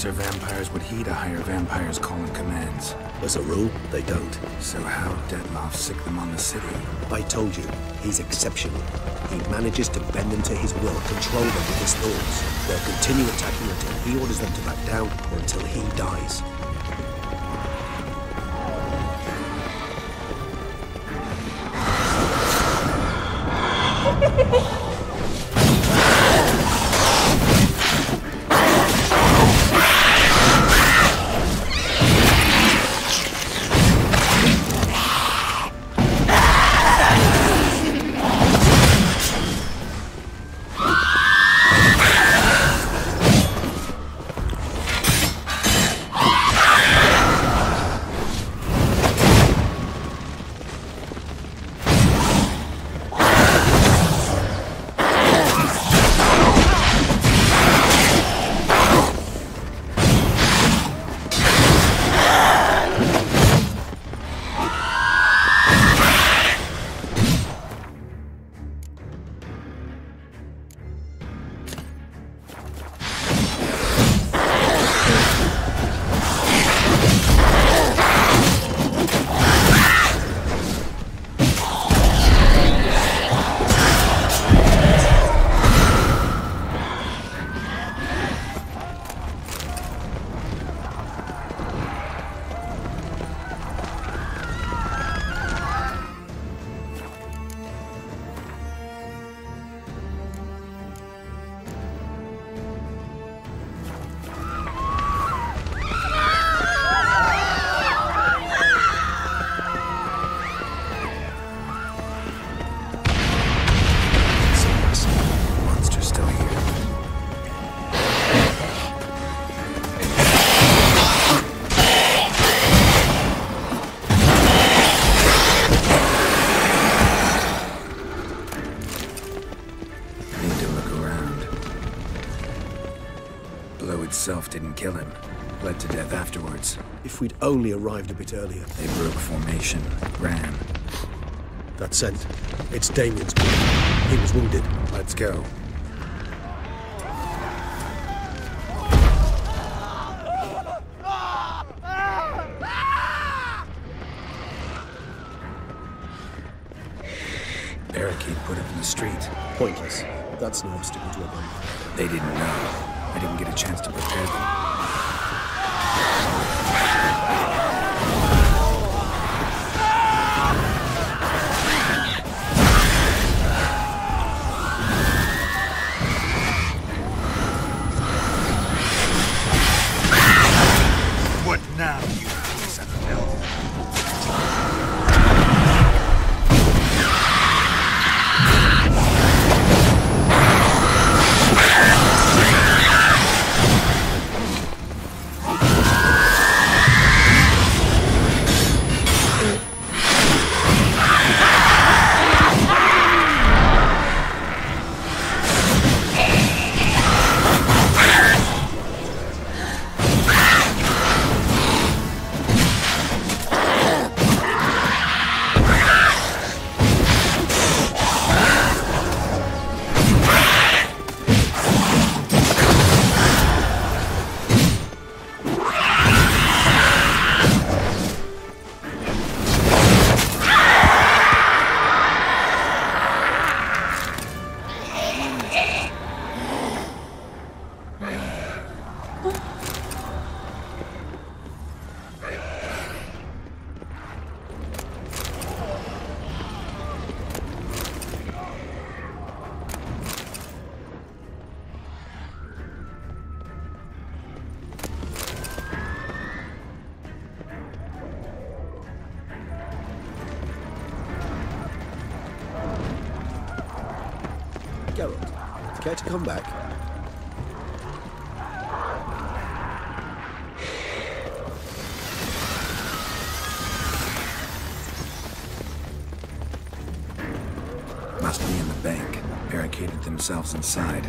lesser vampires would heed a higher vampire's call and commands. As a rule, they don't. So how Detloff sick them on the city? I told you, he's exceptional. He manages to bend them to his will, control them with his thoughts. They'll continue attacking until he orders them to back down, or until he dies. Itself didn't kill him. Bled to death afterwards. If we'd only arrived a bit earlier. They broke formation, ran. That scent. It's Damien's group. He was wounded. Let's go. Barricade put up in the street. Pointless. That's no obstacle to a vampire. They didn't know. I didn't get a chance to prepare them. What now, you piece of filth? Geralt, care to come back? Must be in the bank. Barricaded themselves inside.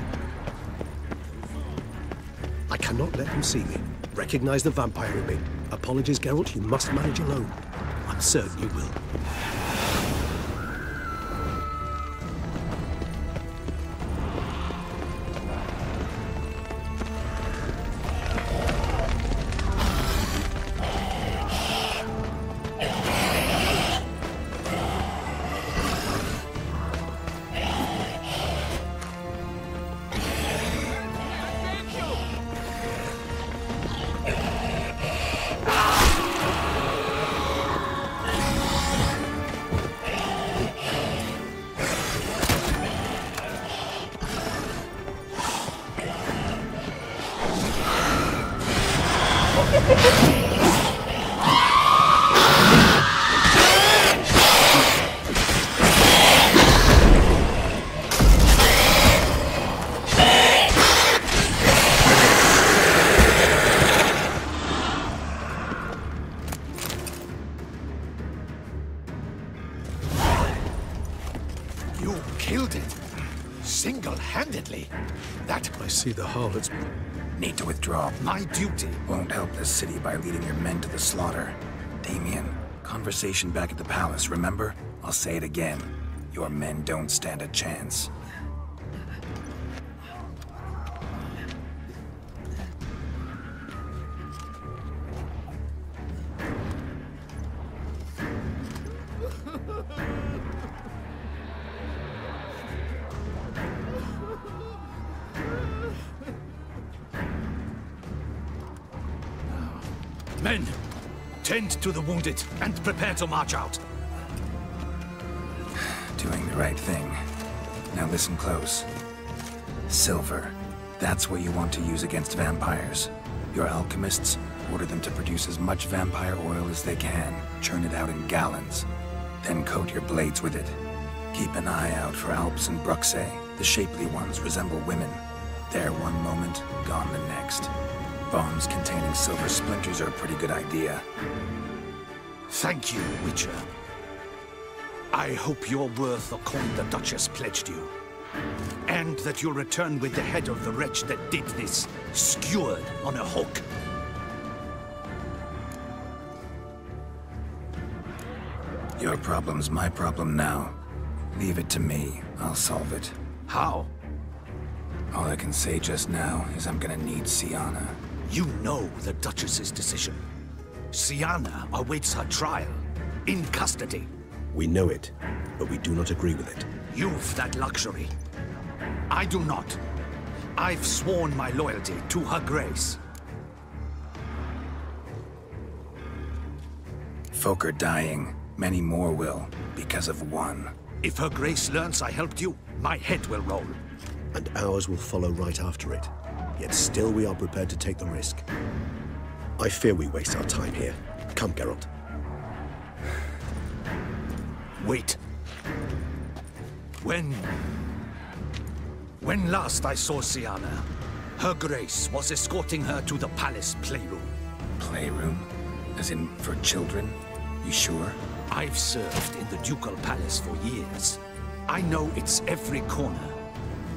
I cannot let them see me. Recognize the vampire in me. Apologies, Geralt, you must manage alone. I'm certain you will. Single-handedly? That I see the harlots. Need to withdraw. my duty. Won't help the city by leading your men to the slaughter. Damien, conversation back at the palace, remember? I'll say it again. Your men don't stand a chance. Men, tend to the wounded and prepare to march out. Doing the right thing. Now listen close. Silver. That's what you want to use against vampires. Your alchemists, order them to produce as much vampire oil as they can. Churn it out in gallons. Then coat your blades with it. Keep an eye out for Alps and Bruxae. The shapely ones resemble women. There one moment, gone the next. Bombs containing silver splinters are a pretty good idea. Thank you, Witcher. I hope you're worth the coin the Duchess pledged you. And that you'll return with the head of the wretch that did this, skewered on a hook. Your problem's my problem now. Leave it to me. I'll solve it. How? All I can say just now is I'm gonna need Sienna. You know the Duchess's decision. Sienna awaits her trial, in custody. We know it, but we do not agree with it. You've that luxury. I do not. I've sworn my loyalty to her grace. Folk are dying. Many more will, because of one. If her grace learns I helped you, my head will roll. And ours will follow right after it. Yet still we are prepared to take the risk. I fear we waste our time here. Come, Geralt. Wait. When last I saw Sienna, her grace was escorting her to the palace playroom. Playroom? As in, for children? You sure? I've served in the ducal palace for years. I know its every corner.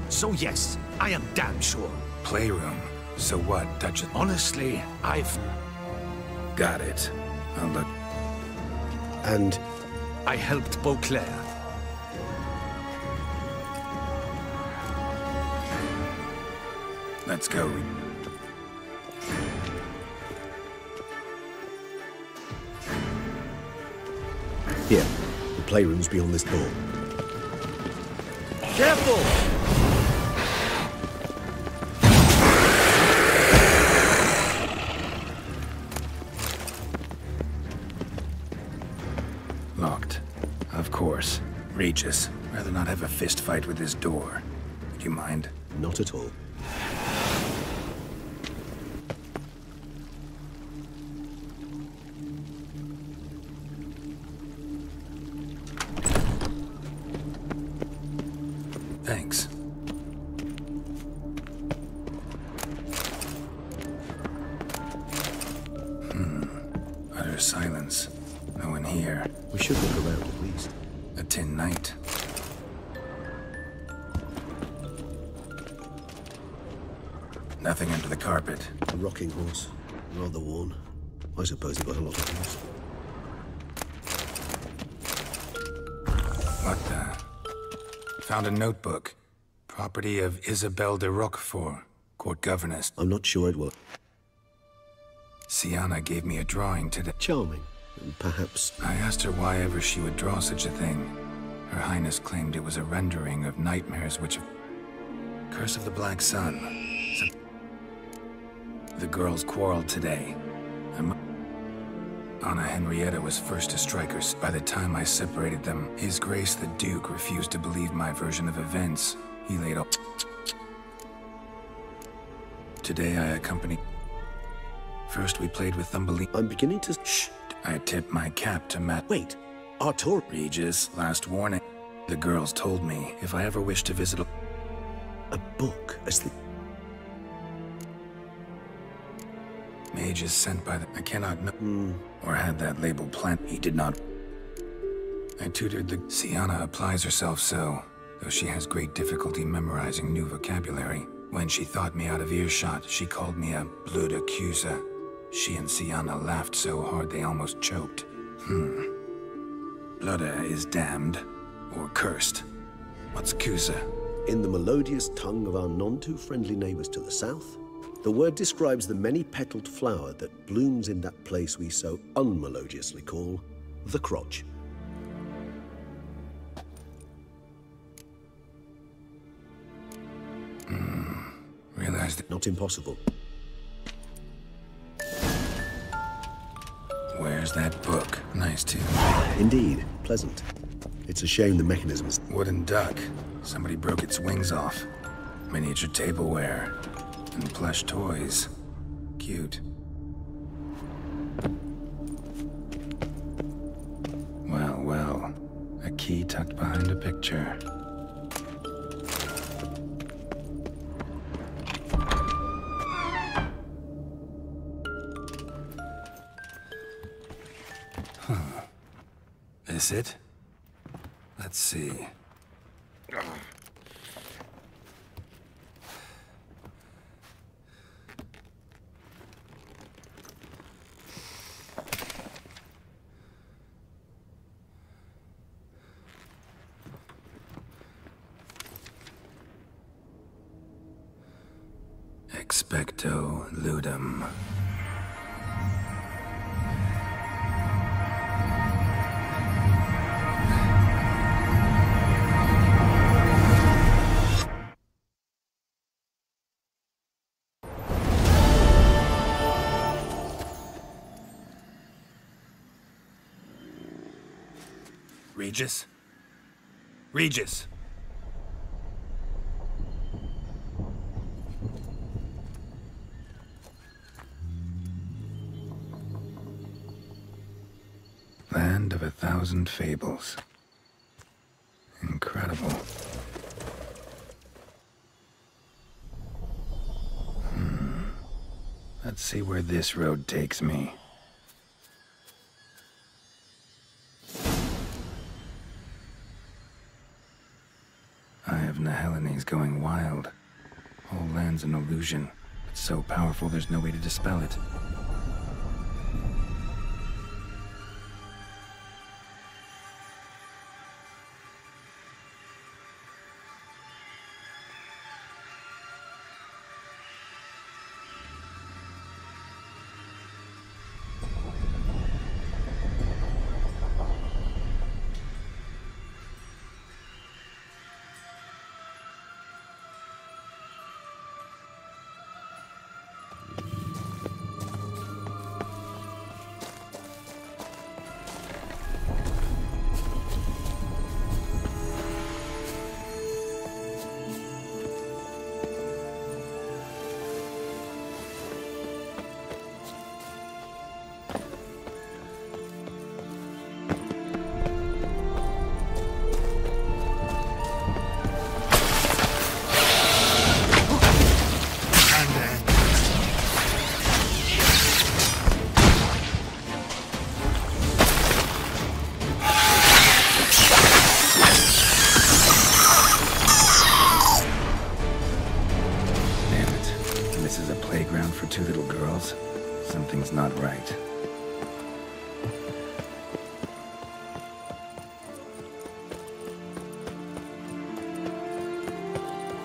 So yes, I am damn sure. Playroom? So what, Duchess? Honestly, I've... Got it. I'll look. And I helped Beauclair. Let's go. here, the playroom's beyond this door. Careful! Locked. Of course. Regis, rather not have a fist fight with this door. Would you mind? Not at all. Thanks. Utter silence. No one here. We should look around at least. A tin night. Nothing under the carpet. A rocking horse. Rather worn. I suppose it got a lot of use. What the? Found a notebook. Property of Isabelle de Roquefort, court governess. I'm not sure it will. Sienna gave me a drawing today. Charming. And perhaps... I asked her why ever she would draw such a thing. Her Highness claimed it was a rendering of nightmares which... Curse of the Black Sun. The girls quarreled today. Anna Henrietta was first to strike her. By the time I separated them, His Grace the Duke refused to believe my version of events. He laid off. Today I accompanied... First we played with Thumbelina. I'm beginning to... Shh! I tipped my cap to Matt. Wait. Artur... Regis, last warning. The girls told me if I ever wish to visit A book as the... Mage is sent by the... I cannot know... Or had that label plant. He did not... I tutored the... Sienna applies herself so... though she has great difficulty memorizing new vocabulary. When she thought me out of earshot, she called me a blood accuser. She and Sienna laughed so hard they almost choked. Blooda is damned, or cursed. What's Kusa? In the melodious tongue of our none-too-friendly neighbors to the south, the word describes the many-petaled flower that blooms in that place we so unmelodiously call the crotch. Realized that. Not impossible. Where's that book? Nice too. Indeed, pleasant. It's a shame the mechanism is... Wooden duck. Somebody broke its wings off. Miniature tableware. And plush toys. Cute. Well, well. A key tucked behind a picture. This it? Let's see. Expecto ludum. Regis? Regis! Land of 1,000 fables. Incredible. Let's see where this road takes me. Eye of Nahelenes going wild. Whole land's an illusion. It's so powerful there's no way to dispel it. For two little girls, something's not right.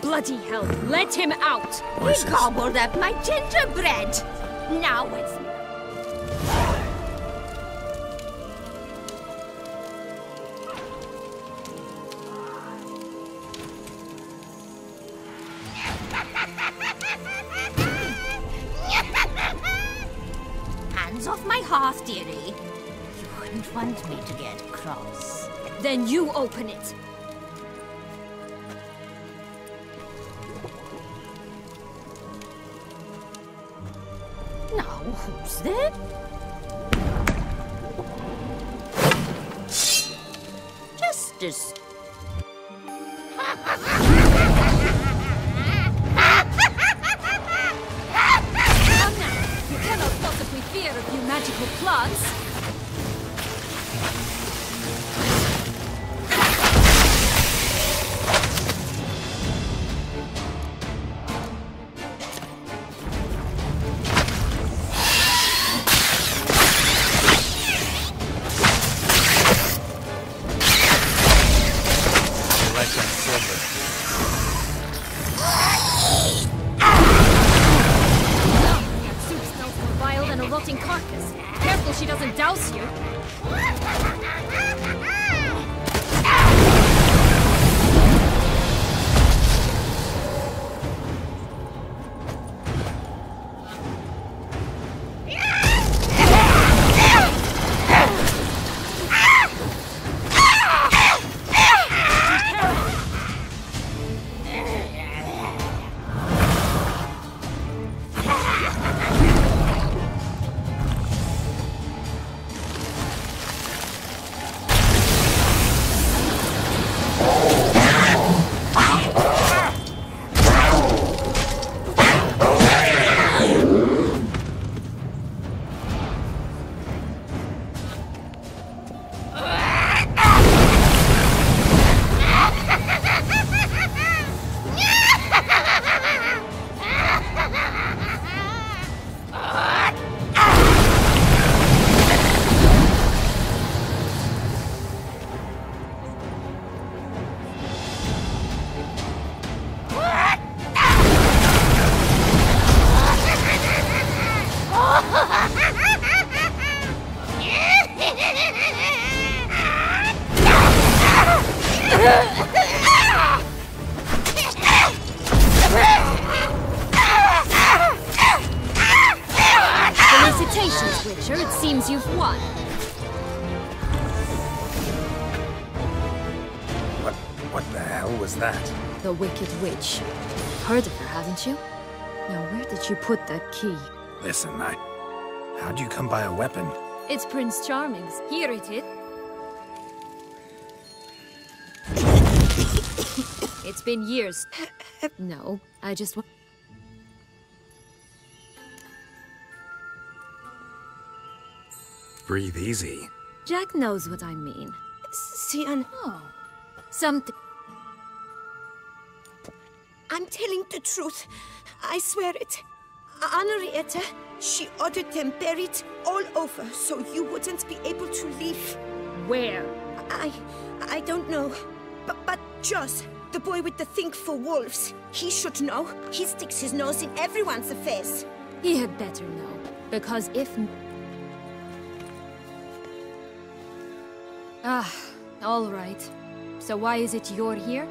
Bloody hell, let him out! Voices. He gobbled up my gingerbread. Now it's... Hands off my hearth, dearie. You wouldn't want me to get cross. Then you open it. Now, who's there? Justice. Come now, you cannot possibly fear a few magical plants. carcass. Careful she doesn't douse you. Felicitations, Witcher. It seems you've won. What the hell was that? The Wicked Witch. Heard of her, haven't you? Now, where did you put that key? Listen, how'd you come by a weapon? It's Prince Charming's. Here it is. It's been years. No, I just want... Breathe easy. Jack knows what I mean. Sian, Oh, something... I'm telling the truth. I swear it. Henrietta, she ordered them buried all over so you wouldn't be able to leave. Where? I don't know. But Joss, the boy with the thing for wolves, he should know. He sticks his nose in everyone's affairs. He had better know. Because if... Ah, all right. So why is it you're here?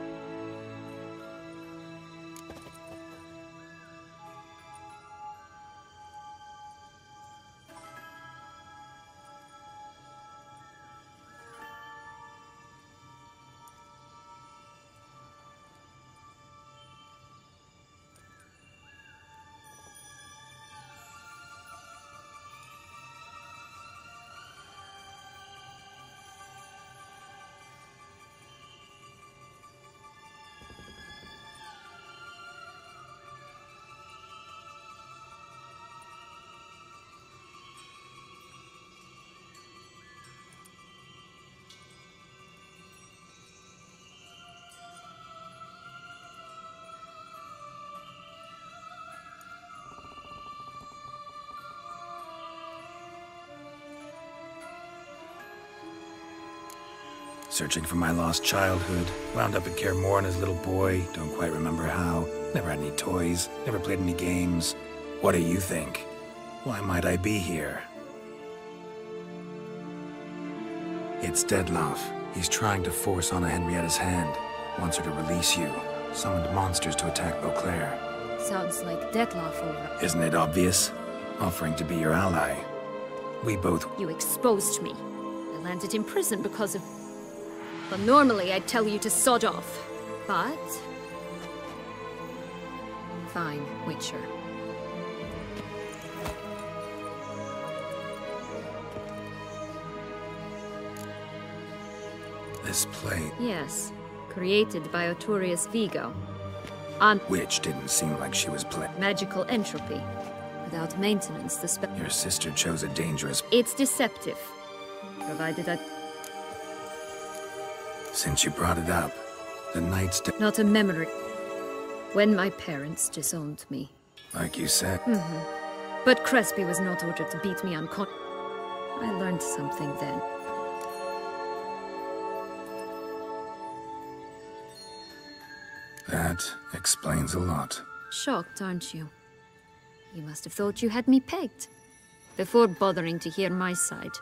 Searching for my lost childhood. Wound up at Kaer Morhen as a little boy. Don't quite remember how. Never had any toys. Never played any games. What do you think? Why might I be here? It's Dettlaff. He's trying to force Anna Henrietta's hand. Wants her to release you. Summoned monsters to attack Beauclair. Sounds like Dettlaff over. Isn't it obvious? Offering to be your ally. We both... You exposed me. I landed in prison because of... Well, normally I'd tell you to sod off. But... Fine, Witcher. This plate... Yes. Created by Arturius Vigo. Which didn't seem like she was Magical entropy. Without maintenance, the Your sister chose a dangerous... It's deceptive. Provided that... Since you brought it up, the night's... Not a memory. When my parents disowned me. Like you said. But Crespi was not ordered to beat me unconscious. I learned something then. That explains a lot. Shocked, aren't you? You must have thought you had me pegged. before bothering to hear my side.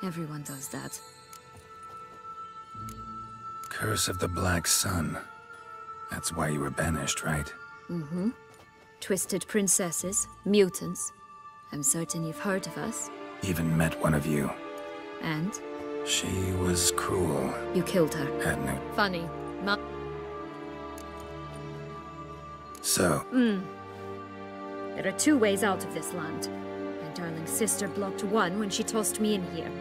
Everyone does that. Curse of the Black Sun. That's why you were banished, right? Mm-hmm. Twisted princesses, mutants. I'm certain you've heard of us. Even met one of you. And? She was cruel. You killed her. Hadn't it? Funny. So? There are two ways out of this land. My darling sister blocked one when she tossed me in here.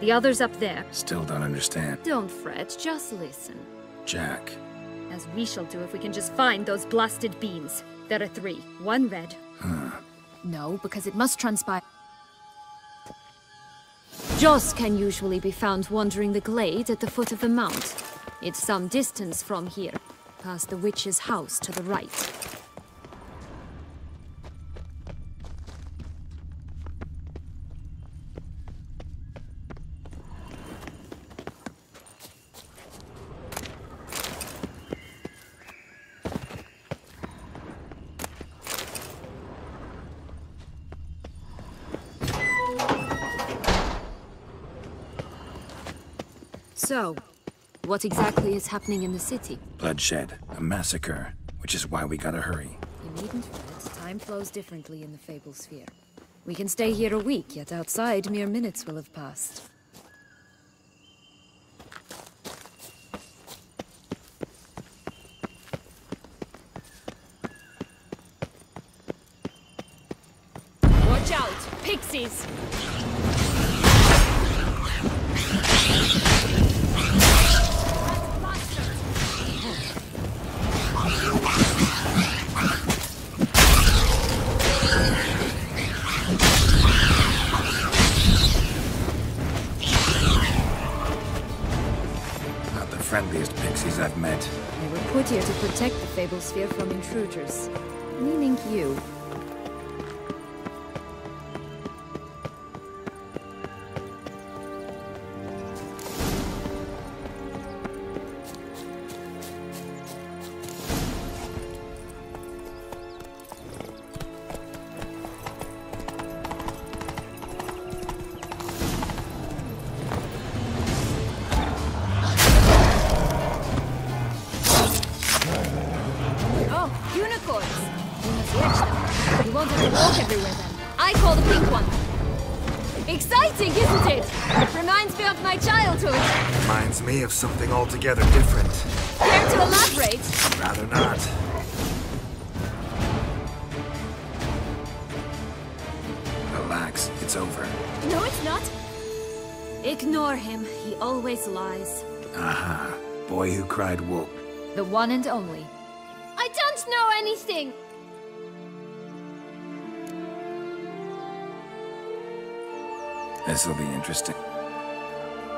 The other's up there. Still don't understand. Don't fret, just listen. Jack. As we shall do if we can just find those blasted beans. There are 3. 1 red. No, because it must transpire. Joss can usually be found wandering the glade at the foot of the mount. It's some distance from here, past the witch's house to the right. So, what exactly is happening in the city? Bloodshed. A massacre. Which is why we gotta hurry. You needn't fret. Time flows differently in the Fable Sphere. We can stay here a week, yet outside mere minutes will have passed. Watch out! Pixies! Friendliest pixies I've met. They were put here to protect the Fable Sphere from intruders. Meaning you. You won't have to walk everywhere then. I call the pink one. Exciting, isn't it? It reminds me of my childhood. Reminds me of something altogether different. Care to elaborate? Rather not. Relax, it's over. No, it's not. Ignore him. He always lies. Aha. Boy who cried wolf. The one and only. I don't know anything! This'll be interesting.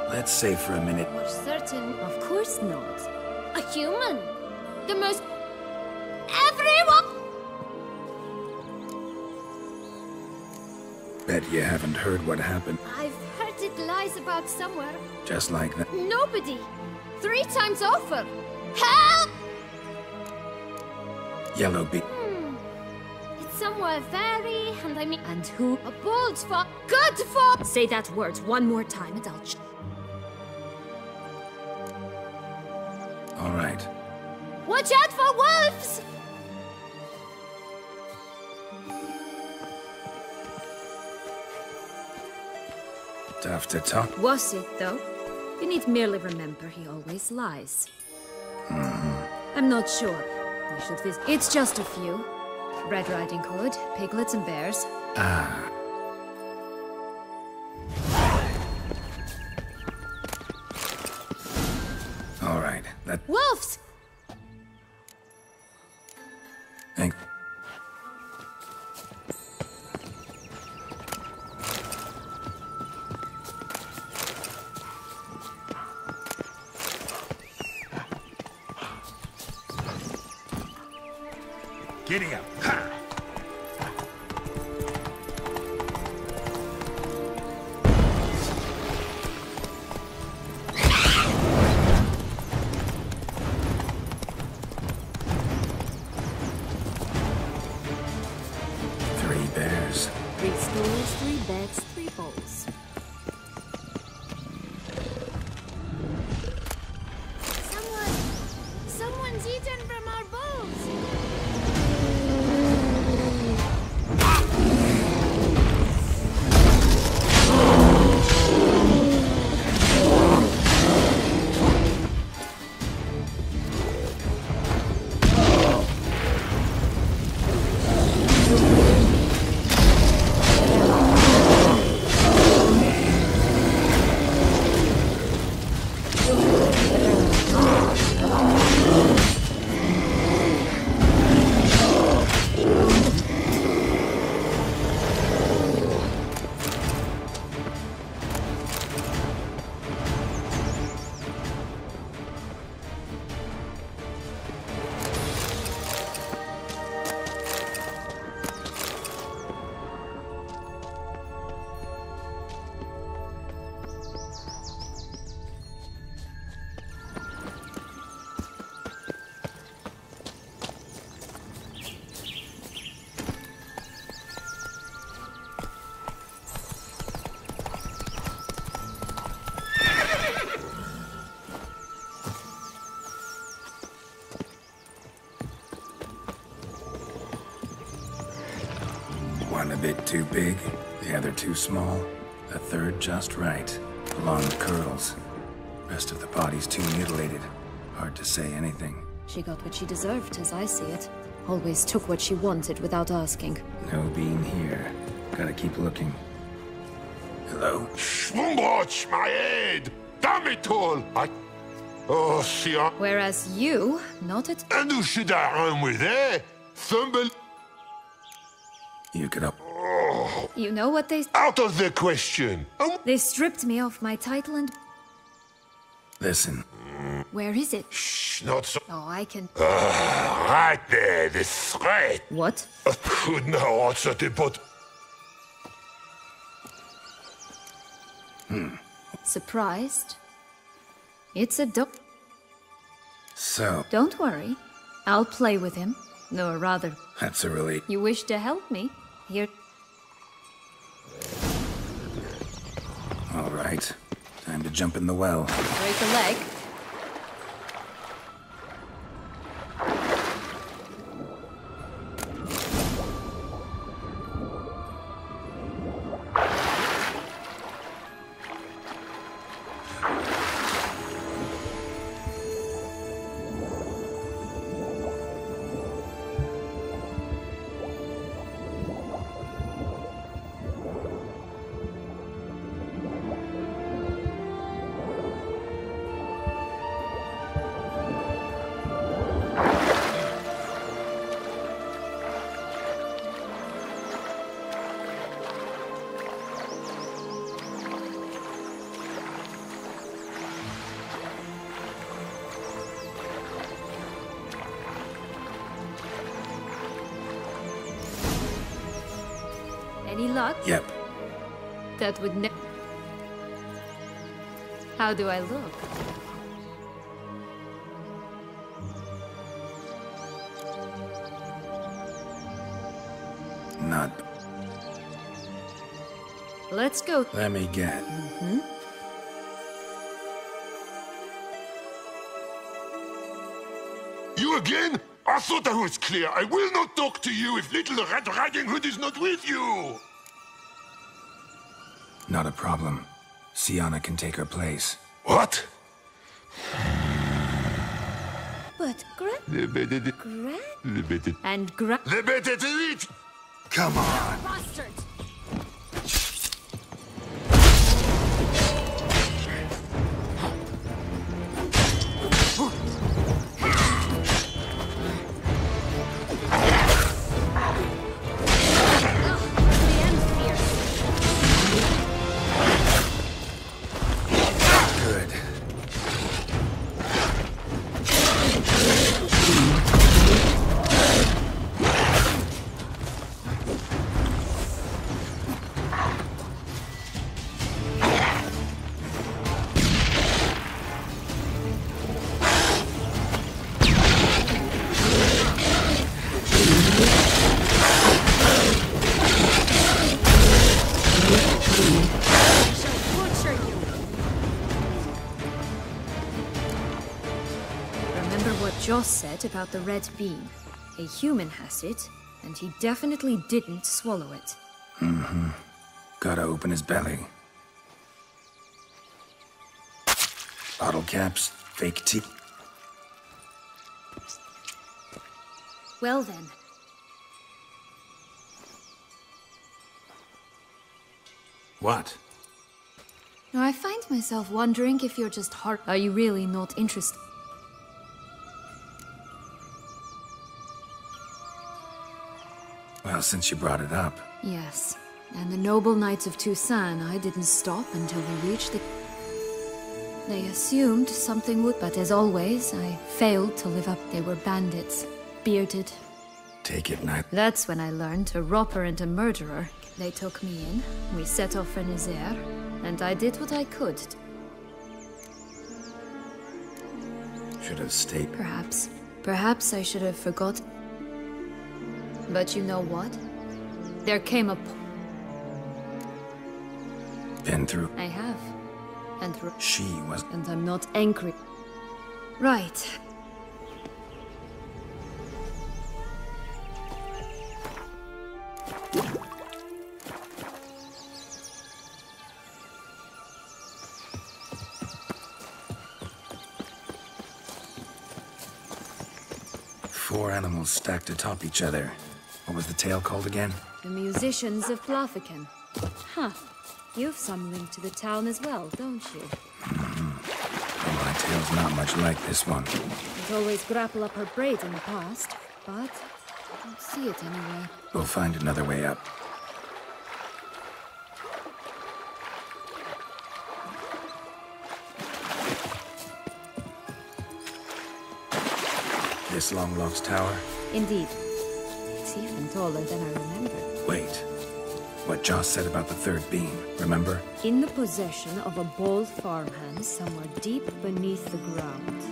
Let's say for a minute. We're certain? Of course not. A human? The most... Everyone! Bet you haven't heard what happened. I've heard it lies about somewhere. Just like that. Nobody! 3 times over! Help! Yellow bee. It's somewhere very... and I mean... And who? A bold for... Good for... Say that word one more time and I'll... All right. Watch out for wolves! Tough to talk. Was it, though? You need merely remember he always lies. I'm not sure. We should visit. It's just a few. Red Riding Hood, piglets and bears. Ah. All right, that... Wolves! Thank... Giddy up. Ha! Three bears. 3 spoons. fools, 3 beds, 3 bowls. Someone's eaten from our bowls! One a bit too big, the other too small, the third just right, along with curls. Rest of the body's too mutilated. Hard to say anything. She got what she deserved, as I see it. Always took what she wanted without asking. No being here. Gotta keep looking. Hello? Schwungotsch, my head! Damn it all! Oh, see, Whereas you, not at... and who should I run with, eh? Thumble... You could up. You know what they... Out of the question! They stripped me of my title and... Listen. Where is it? Shh, not so... Oh, I can... Right there, the threat! What? Good now, what's at the bot... Surprised? It's a duck. So, Don't worry. I'll play with him. No, rather, that's a relief. you wish to help me? Here... All right. Time to jump in the well. Break a leg. Any luck? Yep. That would ne- How do I look? Not. Let's go. Let me get. You again? I thought I was clear. I will not talk to you if little Red Riding Hood is not with you! Not a problem. Sienna can take her place. What? But And The better to eat! Come on! bastard! Good. Joss said about the red bean. A human has it, and he definitely didn't swallow it. Gotta open his belly. Bottle caps, fake teeth. Well then. What? Now I find myself wondering if you're just hard. Are you really not interested? Well, since you brought it up. Yes. And the noble knights of Toussaint, I didn't stop until we reached the... They assumed something would, but as always, I failed to live up. They were bandits, bearded. Take it, Knight. That's when I learned a robber and a murderer. They took me in, we set off for Nazaire, and I did what I could. Should have stayed. Perhaps. Perhaps I should have forgotten. But you know what? There came a... Been through. I have. And She was. And I'm not angry. Right. Four animals stacked atop each other. What was the tale called again? The musicians of Blaviken. Huh. You've some link to the town as well, don't you? Well, my tale's not much like this one. I'd always grapple up her braid in the past, but I don't see it anywhere. We'll find another way up. This Longlock's tower? Indeed. It's even taller than I remember. Wait. What Joss said about the third beam, remember? In the possession of a bold farmhand somewhere deep beneath the ground.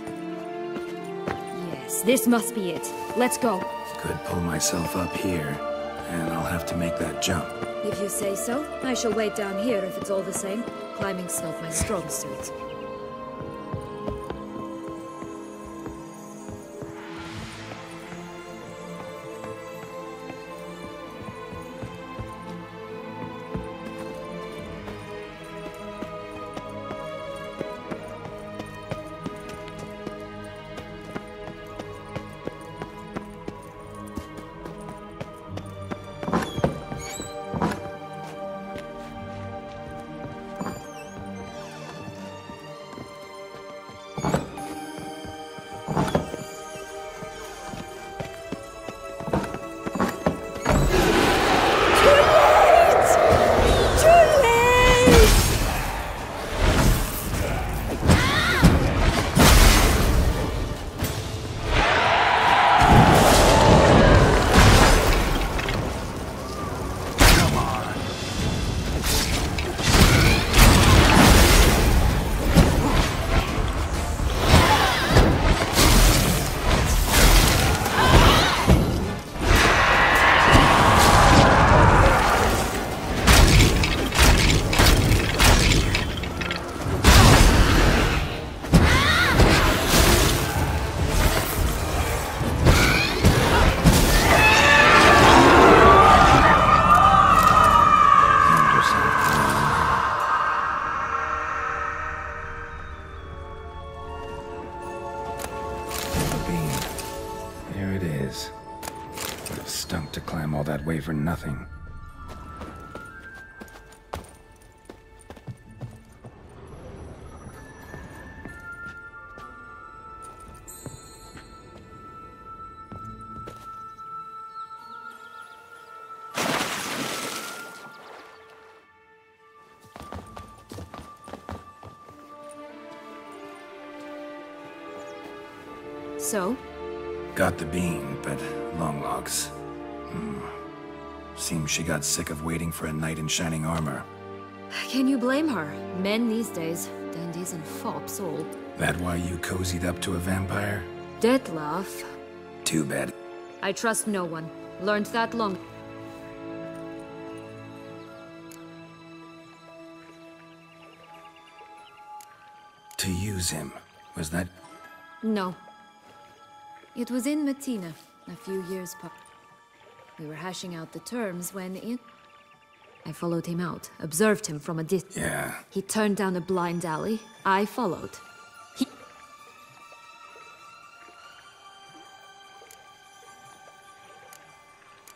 Yes, this must be it. Let's go. Could pull myself up here, and I'll have to make that jump. If you say so, I shall wait down here if it's all the same. Climbing's not my strong suit. There it is. Would have stunk to climb all that way for nothing. So? Got the bean, but Longlocks. Seems she got sick of waiting for a knight in shining armor. Can you blame her? Men these days, dandies and fops all. That why you cozied up to a vampire? Dettlaff. Too bad. I trust no one. Learned that long. To use him, was that... No. It was in Matina, a few years past. We were hashing out the terms when I followed him out, observed him from a distance. Yeah. He turned down a blind alley. I followed.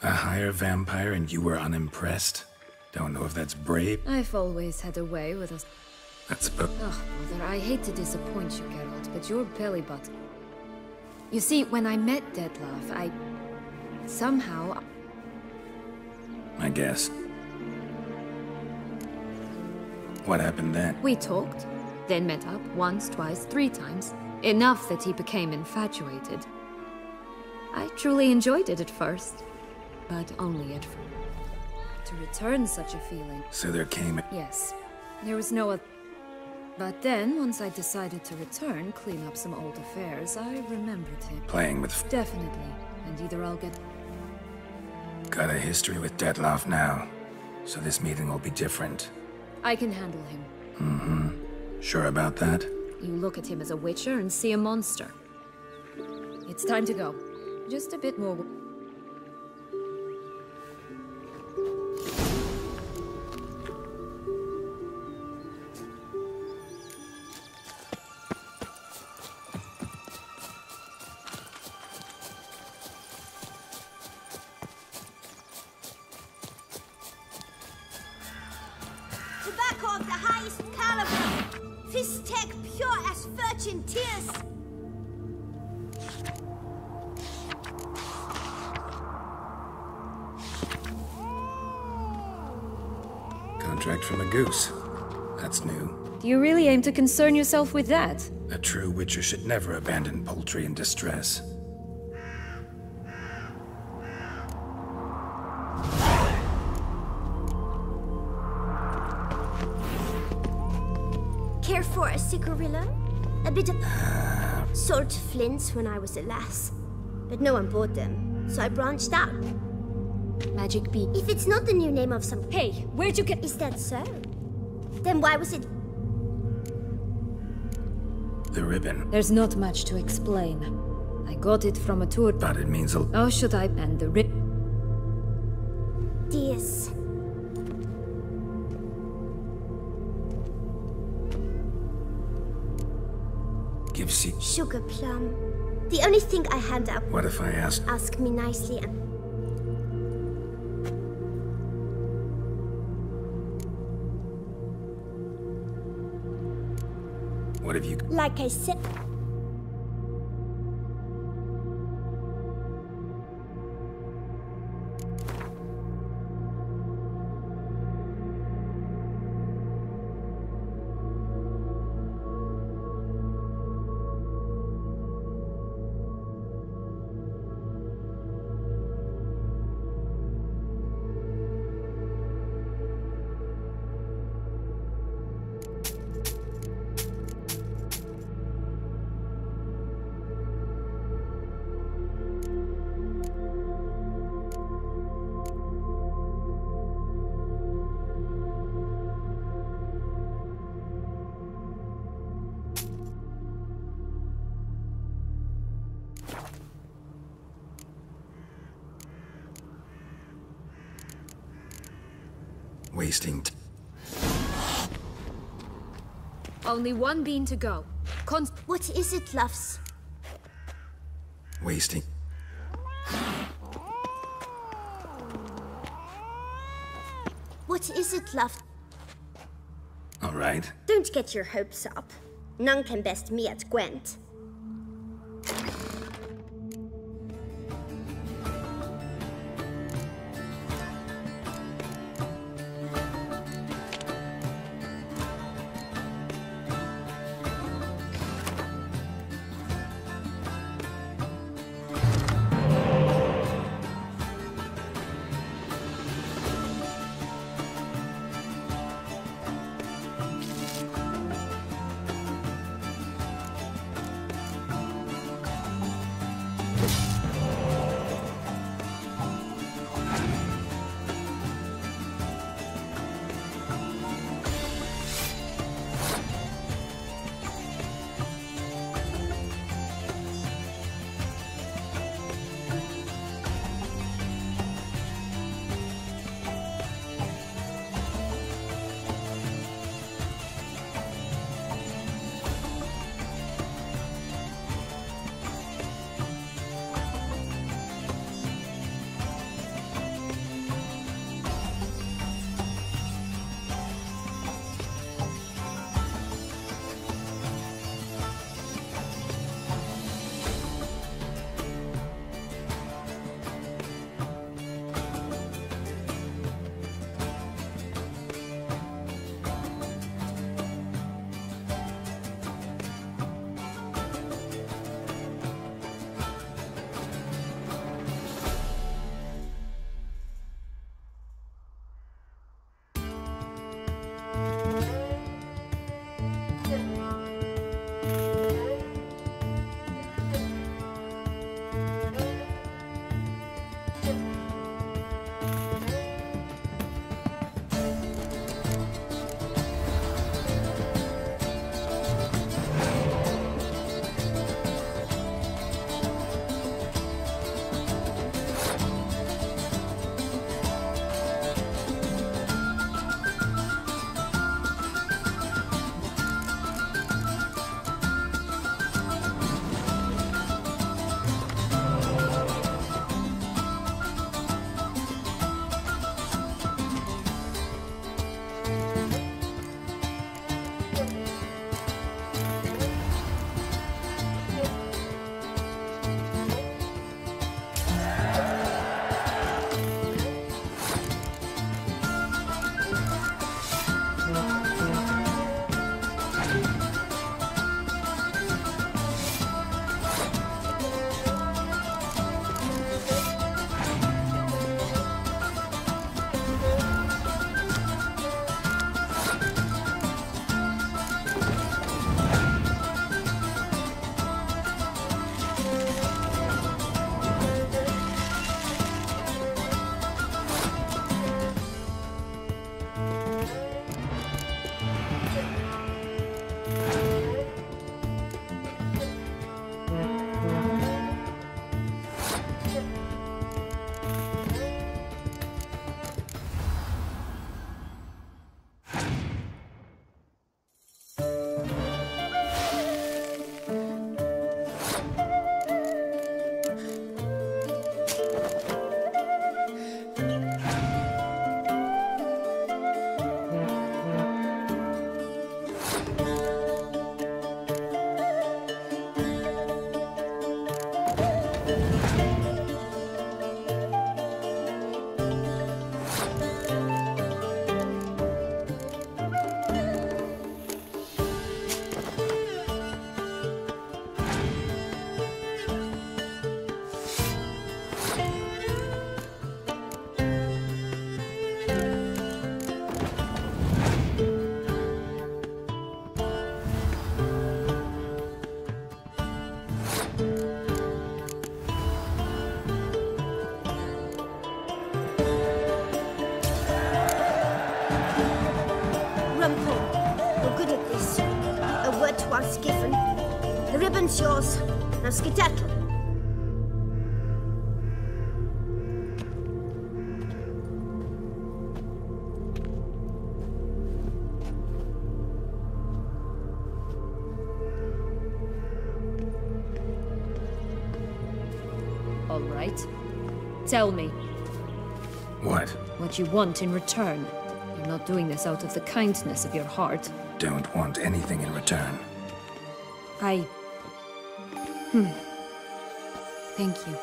A higher vampire and you were unimpressed? Don't know if that's brave. I've always had a way with us. That's about... Oh, brother, I hate to disappoint you, Geralt, but your belly button. You see, when I met Detlef, somehow... I guess. What happened then? We talked, then met up once, twice, 3 times. Enough that he became infatuated. I truly enjoyed it at first, but only at first. To return such a feeling... So there came... Yes. There was no other... But then, once I decided to return, clean up some old affairs, I remembered him. Playing with... Definitely. And either I'll get... Got a history with Detlef now. So this meeting will be different. I can handle him. Mm-hmm. Sure about that? You look at him as a witcher and see a monster. It's time to go. Just a bit more... Tobacco of the highest caliber. Fistek pure as virgin tears. Contract from a goose. That's new. Do you really aim to concern yourself with that? A true witcher should never abandon poultry in distress. Care for a cigarillo? A bit of... Sold flints when I was a lass. But no one bought them, so I branched out. Magic bee. If it's not the new name of some... Hey, where'd you get... Is that so? Then why was it... The ribbon. There's not much to explain. I got it from a tour... But it means a... Oh, should I... And the rib... This. Give seed. Sugar plum. The only thing I hand out... What if I asked... Ask me nicely and... What have you... Like I said... Wasting Only one bean to go. What is it, loves? Wasting... What is it, love? All right. Don't get your hopes up. None can best me at Gwent. ribbon's yours. Now skedaddle. All right. Tell me. What? What you want in return. You're not doing this out of the kindness of your heart. Don't want anything in return. Thank you.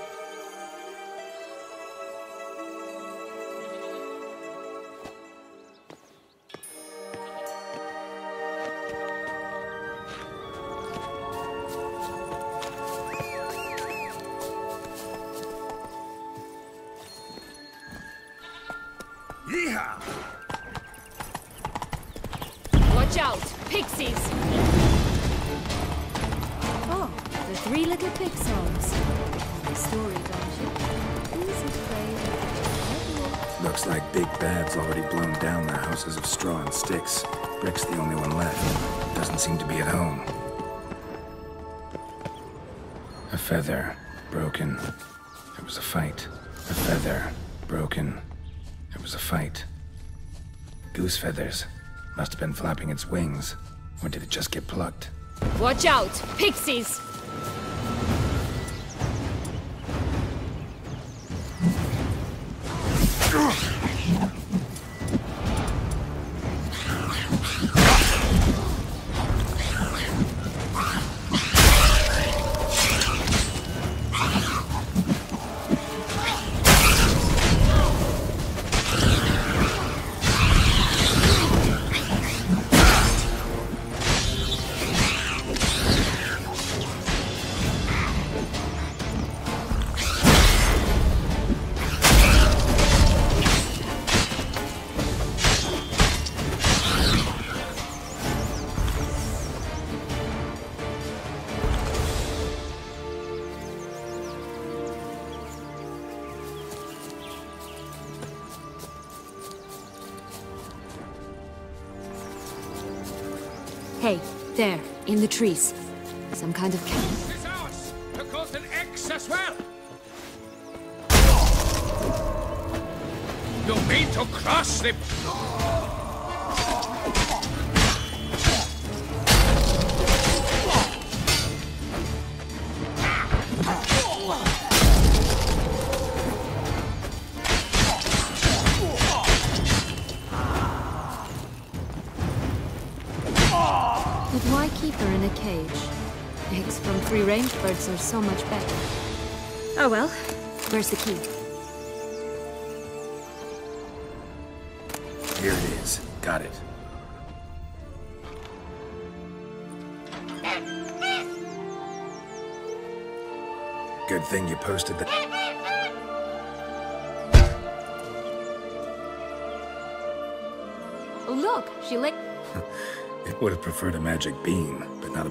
Yeehaw! Watch out! Pixies! Oh, the three little pixels. Nice story, don't you? Easy to play. Looks like Big Bad's already blown down the houses of straw and sticks. Rick's the only one left. Doesn't seem to be at home. A feather. Broken. It was a fight. A feather. Broken. It was a fight. Goose feathers. Must have been flapping its wings. Or did it just get plucked? Watch out! Pixies! Hey, there, in the trees. Some kind of camp. It's ours! To got an X as well! You mean to cross the... But why keep her in a cage? Eggs from free-range birds are so much better. Oh well, where's the key? Here it is. Got it. Good thing you posted the... Oh look, she licked... It would have preferred a magic bean, but not a...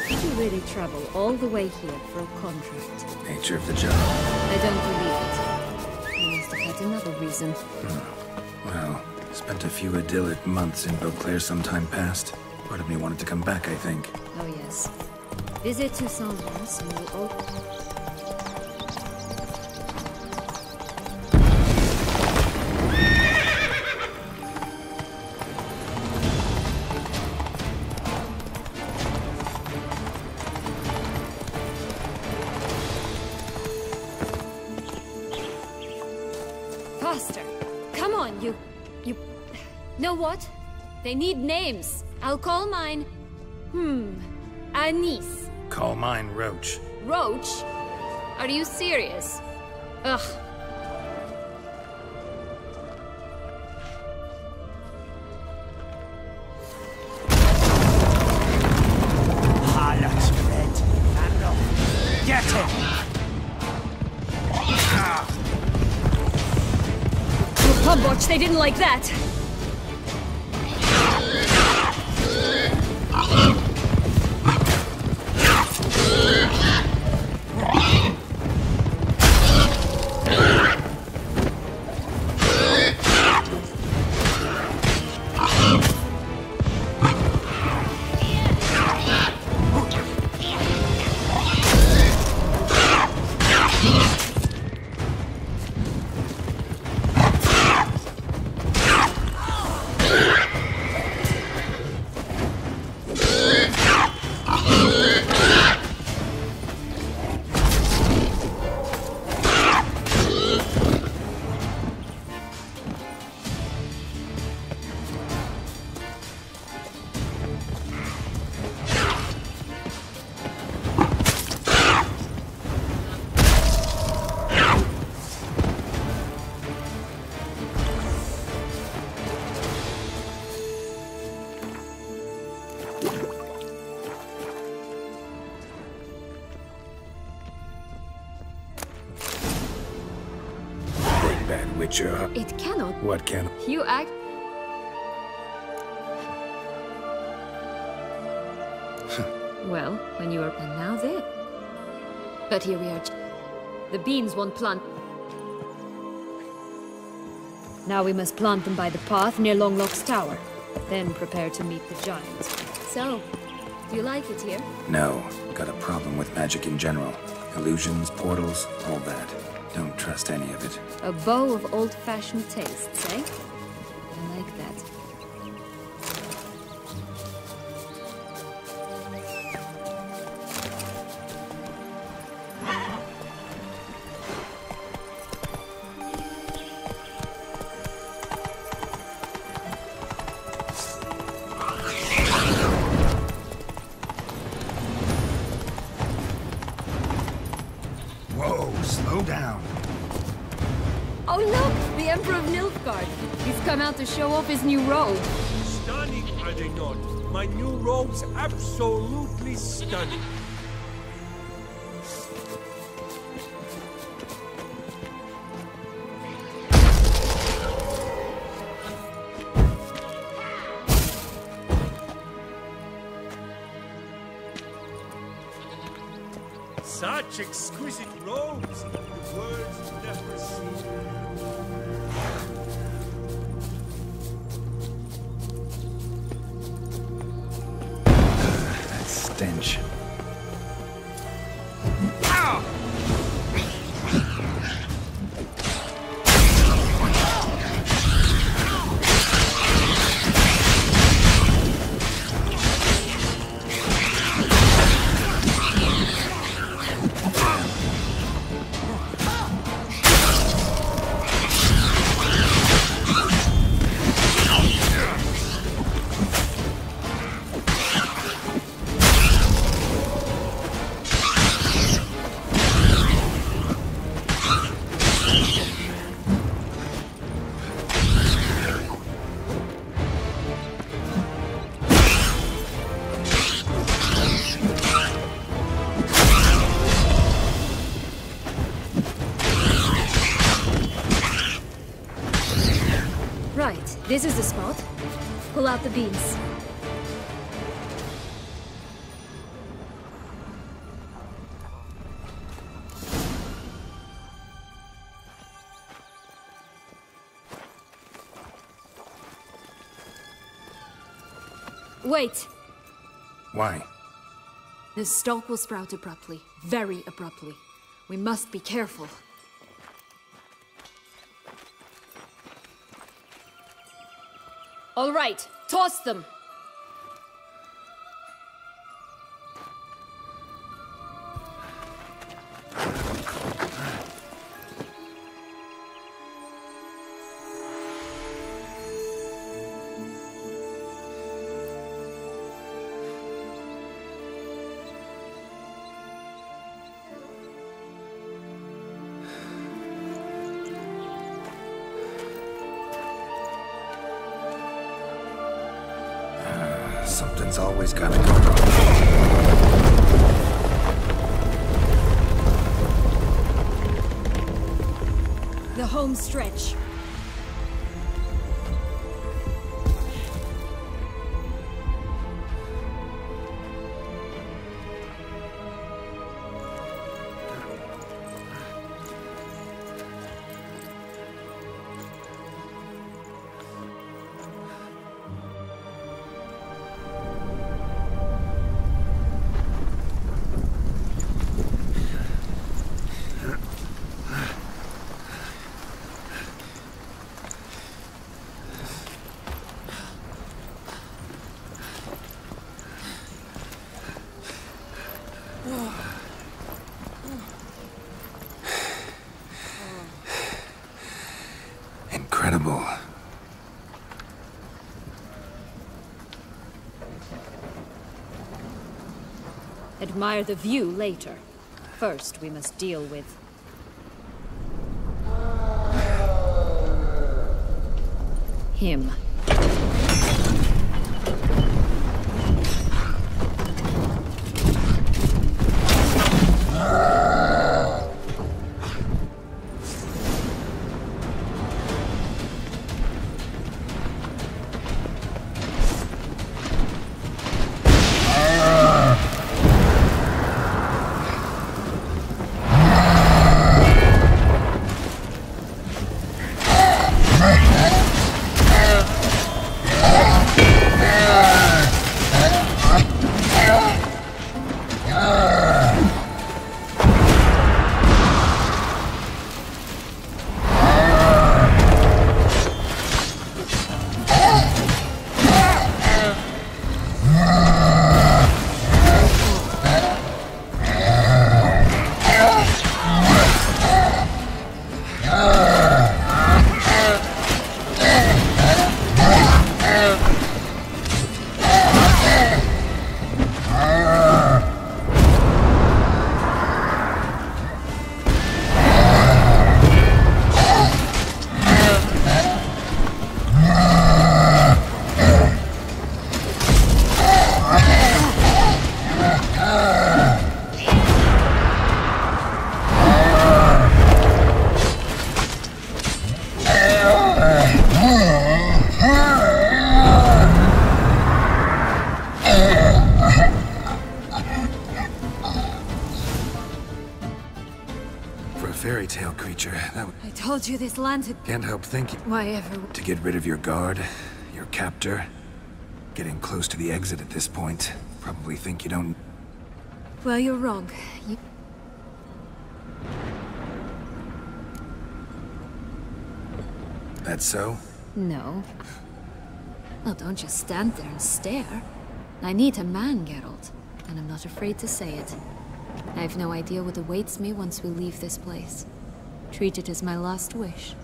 Did you really travel all the way here for a contract? Nature of the job. I don't believe it. You must have had another reason. Well, spent a few idyllic months in Beauclair some time past. Part of me wanted to come back, I think. Oh yes. Visit Toussaint once and we'll all... Faster! Come on, you... Know what? They need names. I'll call mine... Anise. Call mine Roach. Roach? Are you serious? Ugh. Harlot red. Vandal. Get him! Pub watch, they didn't like that. Witcher. It cannot. What can? You act... Well, when you are... And now there. But here we are. The beans won't plant. Now we must plant them by the path near Longlock's tower. Then prepare to meet the giants. So, do you like it here? No. Got a problem with magic in general. Illusions, portals, all that. Don't trust any of it. A bow of old-fashioned tastes, eh? I like that. Whoa, slow down. Oh look! The Emperor of Nilfgaard! He's come out to show off his new robe. Stunning, are they not? My new robe's absolutely stunning. Such exquisite robes! The world's never seen. That stench. Right, this is the spot. Pull out the beans. Wait! Why? The stalk will sprout abruptly. Very abruptly. We must be careful. All right, toss them! Something's always gotta go wrong. The home stretch. Incredible. Admire the view later. First, we must deal with... him. fairy tale creature. That I told you this land had... Can't help thinking. Why ever... To get rid of your guard, your captor. Getting close to the exit at this point. Probably think you don't... Well, you're wrong. You... That so? No. Well, don't just stand there and stare. I need a man, Geralt. And I'm not afraid to say it. I have no idea what awaits me once we leave this place. Treat it as my last wish.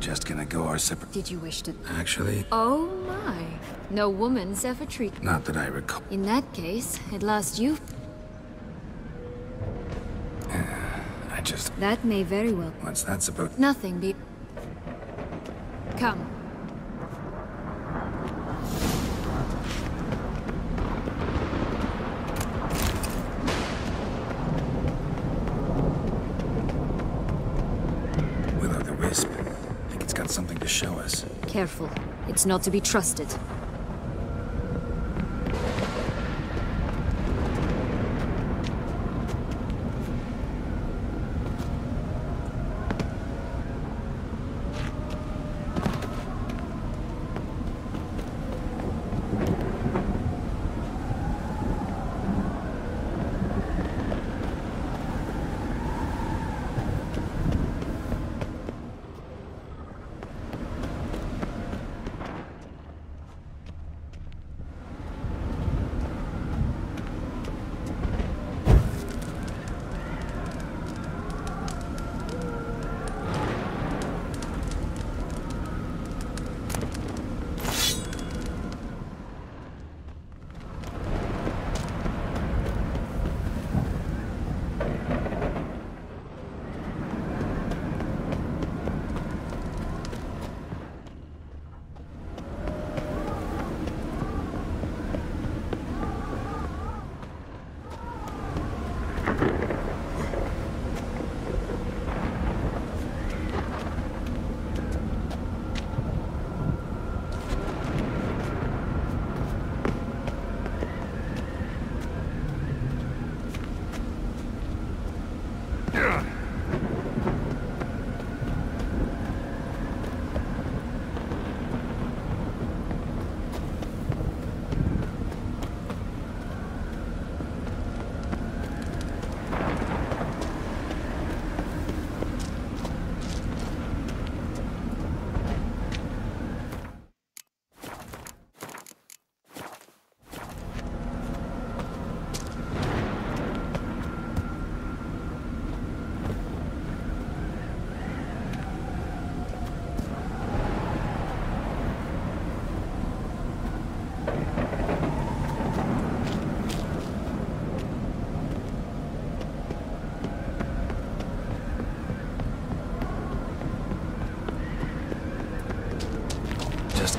Just gonna go our separate... Did you wish to... Actually... Oh my. No woman's ever treated... Not that I recall. In that case, at last you... I just... That may very well... What's that supposed... Nothing be... Come. Will-o'-the-wisp. Think it's got something to show us. Careful. It's not to be trusted.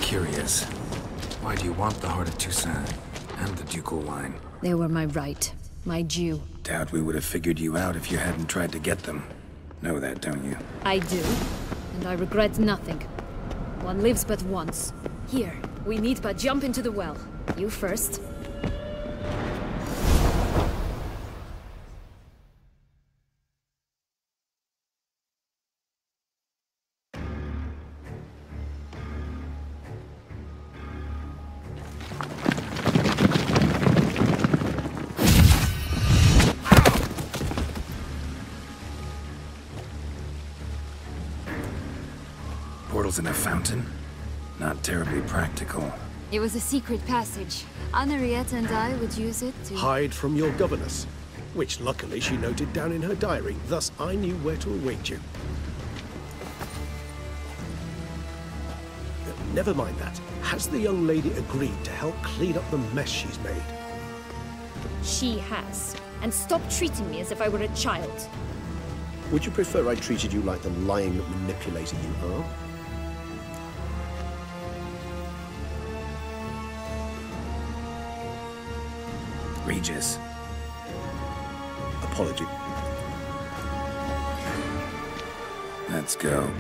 Curious. Why do you want the Heart of Toussaint and the ducal wine? They were my right. My due. Doubt we would have figured you out if you hadn't tried to get them. Know that, don't you? I do. And I regret nothing. One lives but once. Here, we need but jump into the well. You first. In a fountain? Not terribly practical. It was a secret passage. Henriette and I would use it to... Hide from your governess, which luckily she noted down in her diary, thus I knew where to await you. Never mind that. Has the young lady agreed to help clean up the mess she's made? She has. And stop treating me as if I were a child. Would you prefer I treated you like the lying manipulator you are? outrageous. Apology. Let's go.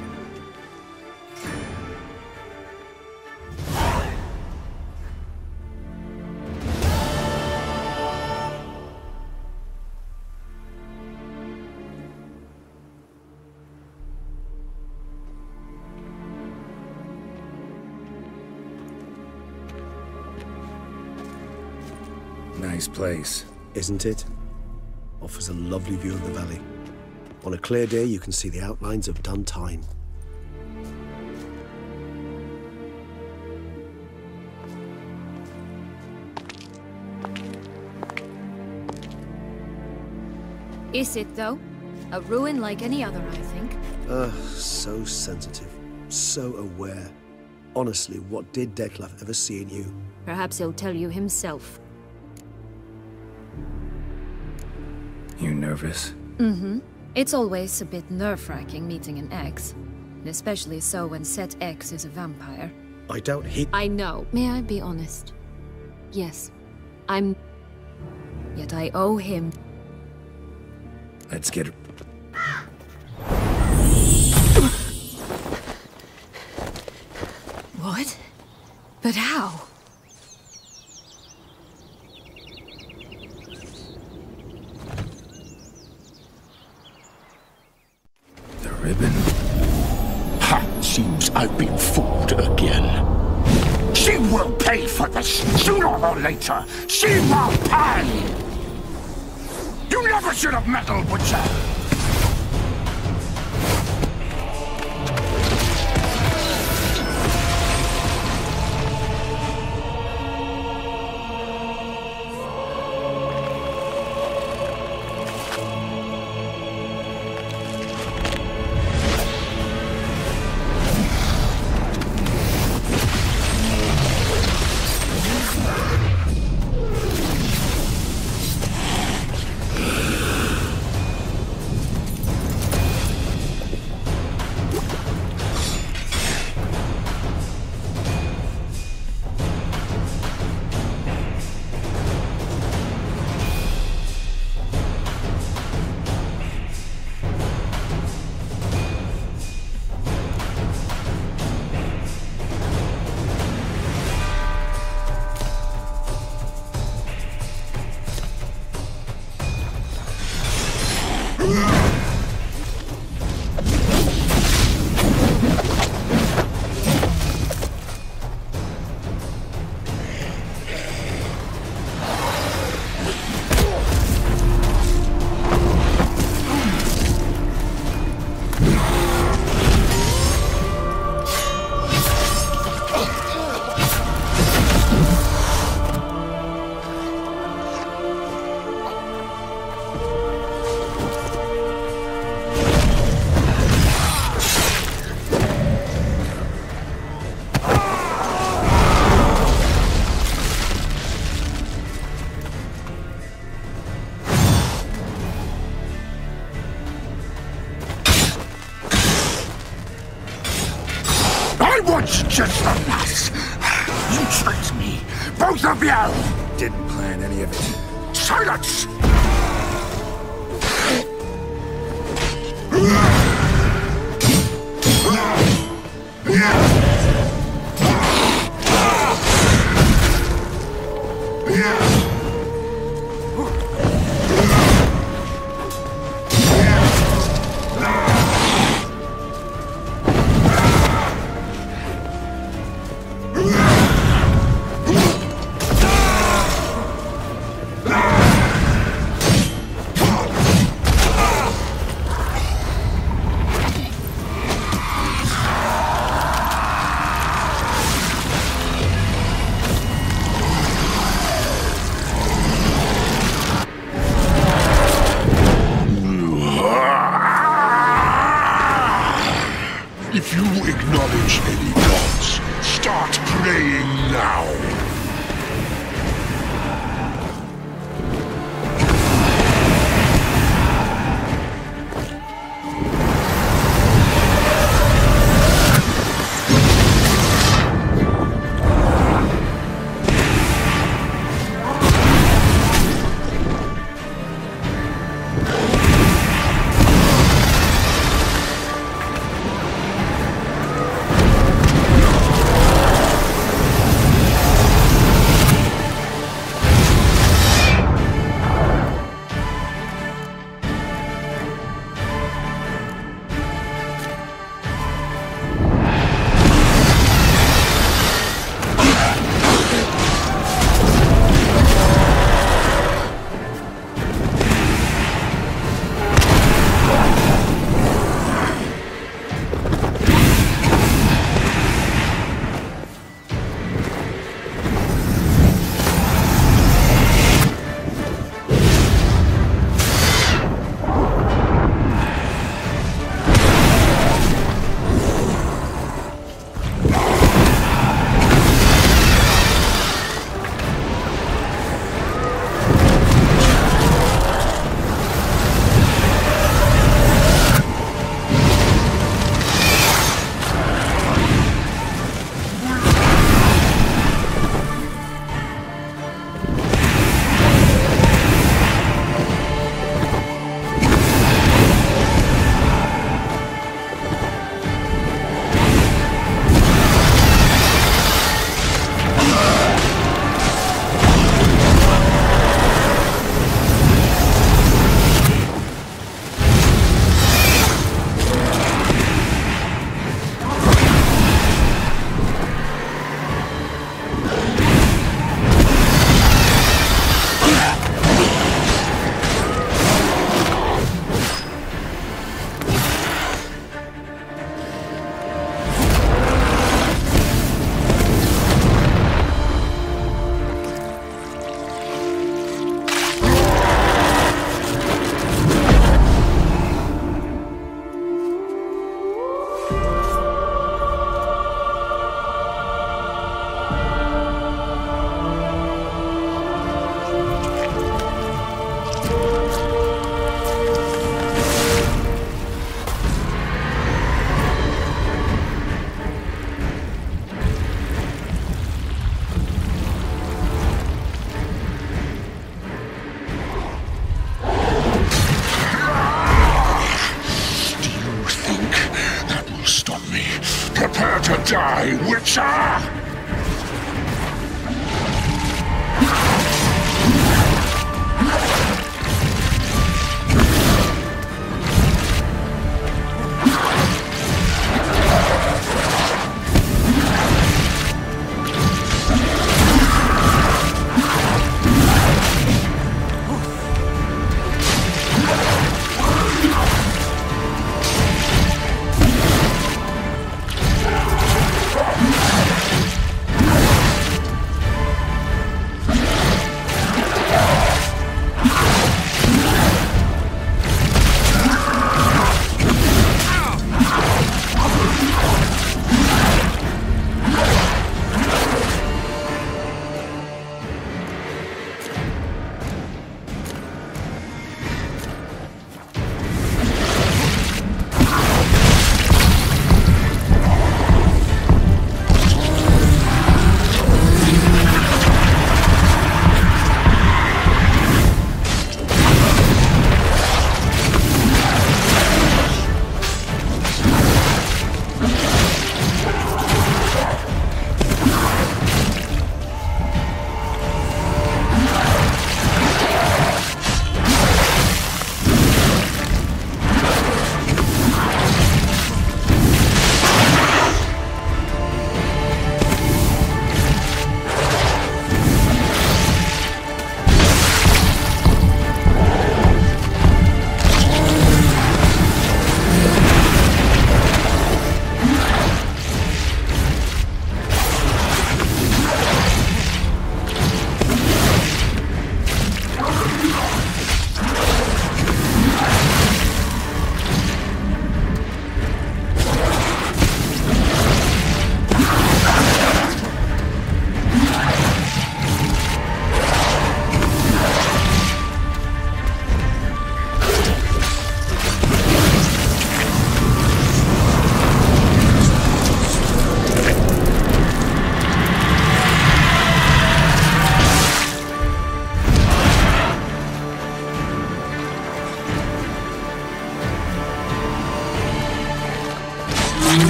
Nice place. Isn't it? Offers a lovely view of the valley. On a clear day, you can see the outlines of done time. Is it, though? A ruin like any other, I think. So sensitive. So aware. Honestly, what did Dettlaff ever see in you? Perhaps he'll tell you himself. You nervous? Mm-hmm. It's always a bit nerve-wracking meeting an ex. And especially so when said ex is a vampire. I doubt he... I know. May I be honest? Yes. I'm... Yet I owe him... Let's get... What? But how? The ribbon? Ha! Seems I've been fooled again. She will pay for this, sooner or later. She will pay! You never should have meddled, Witcher! Just the lass! You tricked me! Both of you! Didn't plan any of it. Silence! If you acknowledge any gods, start praying now.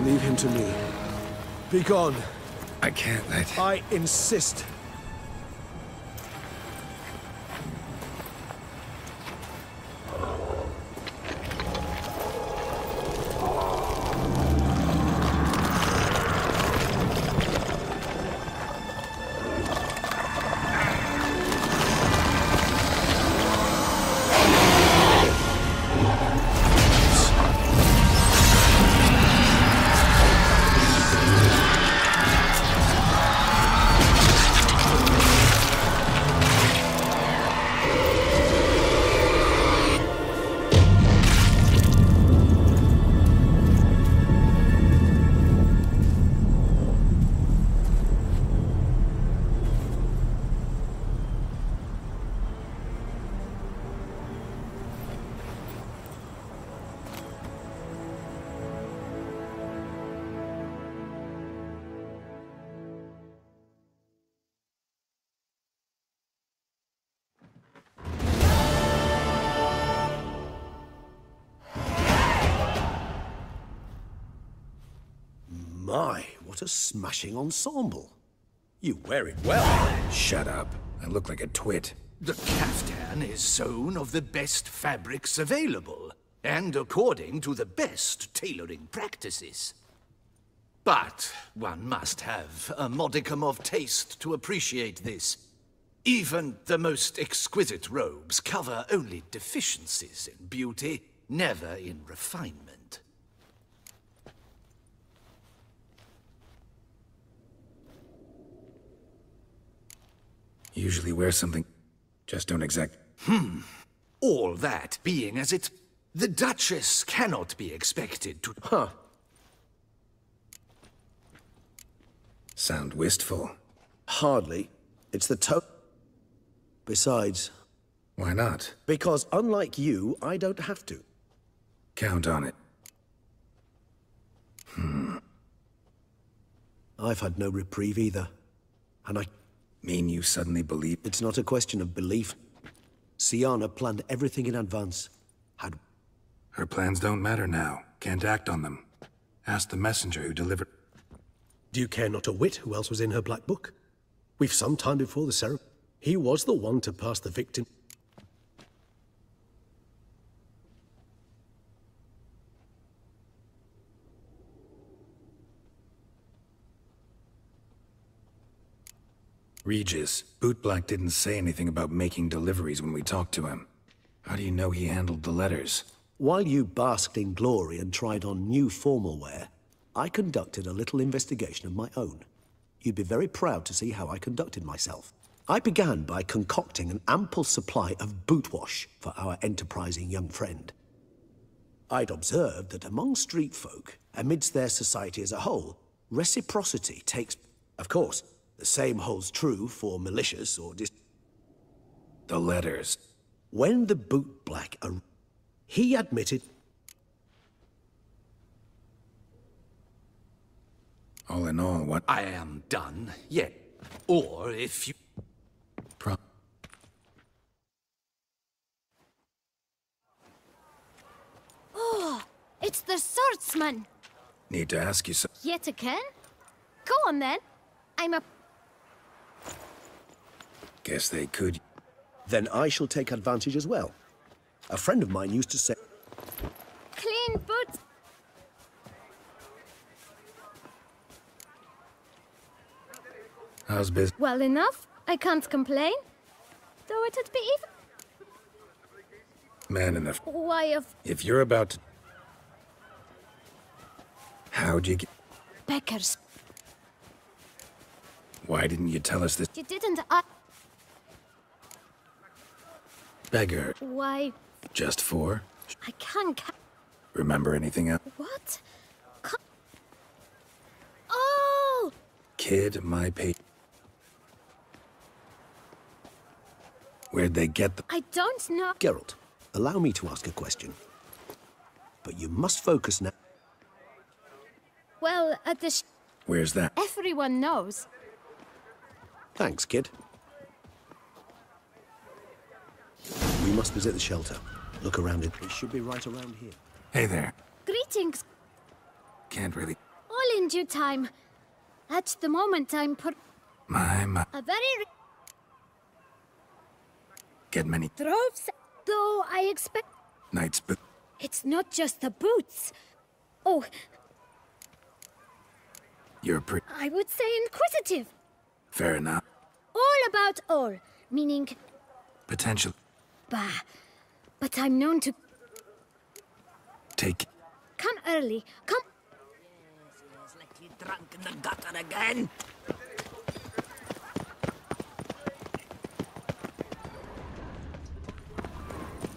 Leave him to me. Be gone. I can't let... I insist. My, what a smashing ensemble. You wear it well. Shut up. I look like a twit. The caftan is sewn of the best fabrics available, and according to the best tailoring practices. But one must have a modicum of taste to appreciate this. Even the most exquisite robes cover only deficiencies in beauty, never in refinement. Usually wear something, just don't exact... All that being as it... The Duchess cannot be expected to... Huh. Sound wistful. Hardly. It's the tone. Besides... Why not? Because unlike you, I don't have to. Count on it. I've had no reprieve either. And I... Mean you suddenly believe... It's not a question of belief. Sienna planned everything in advance. Her plans don't matter now. Can't act on them. Ask the messenger who delivered... Do you care not a whit who else was in her black book? We've some time before the ceremony. He was the one to pass the victim. Regis, Bootblack didn't say anything about making deliveries when we talked to him. How do you know he handled the letters? While you basked in glory and tried on new formal wear, I conducted a little investigation of my own. You'd be very proud to see how I conducted myself. I began by concocting an ample supply of boot wash for our enterprising young friend. I'd observed that among street folk, amidst their society as a whole, reciprocity takes... Of course, the same holds true for malicious or The letters. When the bootblack he admitted... All in all, what... I am done yet. Or if you... Oh, it's the swordsman. Need to ask you some... Yet again? Go on then. I'm a... Guess they could... Then I shall take advantage as well. A friend of mine used to say... Clean boots. How's business? Well enough. I can't complain. Though it'd be even... Man enough. Why, If you're about to... How'd you get... Beckers. Why didn't you tell us this? You didn't... Beggar. Why... Just 4? I can't... Remember anything else? What? Oh! Kid, my page. Where'd they get the... I don't know. Geralt, allow me to ask a question. But you must focus now. Well, at the Where's that? everyone knows. Thanks, kid. We must visit the shelter. Look around it. It should be right around here. Hey there. Greetings. Can't really... All in due time. At the moment, I'm My... a very Get many droves. Though I expect nights, but... it's not just the boots. Oh, You're pretty... I would say inquisitive. Fair enough. All about all, meaning Potential. bah. But I'm known to Take... come early. Come. Likely drunk in the gutter again.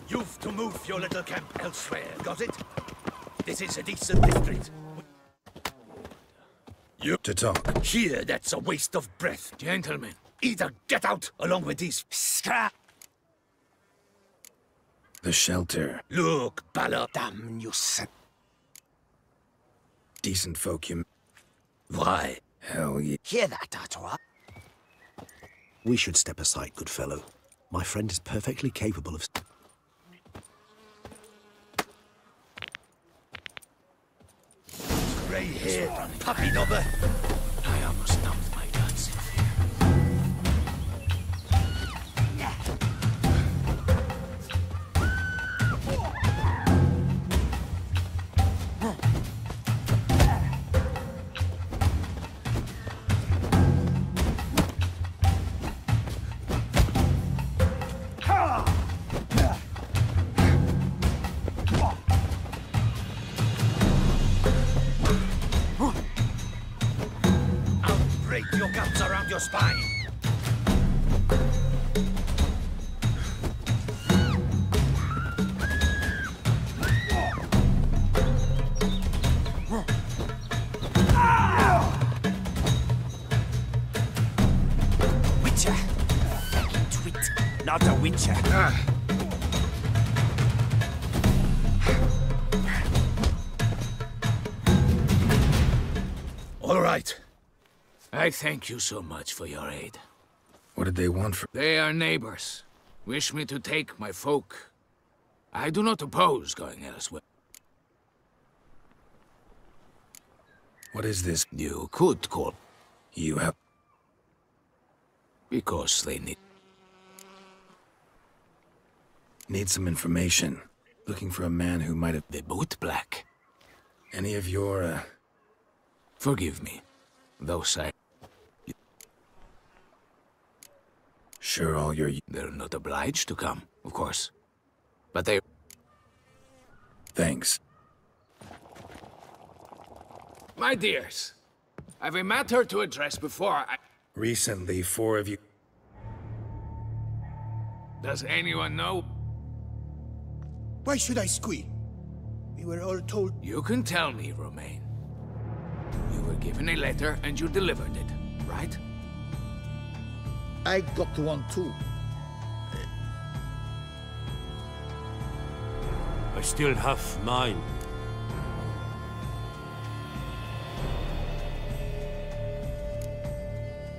You've to move your little camp elsewhere, got it? This is a decent district. You... To talk. Here, that's a waste of breath. Gentlemen, either get out along with these scrap. The shelter. Look, Ballard. Damn you, son. Decent folk, you... Why? Hell yeah. Hear that, Artois? We should step aside, good fellow. My friend is perfectly capable of... Grey-haired puppy dobber. I almost dumped my guts. Your guts around your spine. Witcher. Twit, not a witcher. All right. I thank you so much for your aid. What did they want from... They are neighbors. Wish me to take my folk. I do not oppose going elsewhere. What is this? You could call. You have... Because they Need some information. Looking for a man who might have... the boot black. Any of your, Forgive me. Those I... Sure all your... They're not obliged to come, of course. But they... Thanks. My dears, I've a matter to address before I... Recently, 4 of you... Does anyone know? Why should I squeal? We were all told... You can tell me, Romain. You were given a letter and you delivered it, right? I got one too. I still have mine.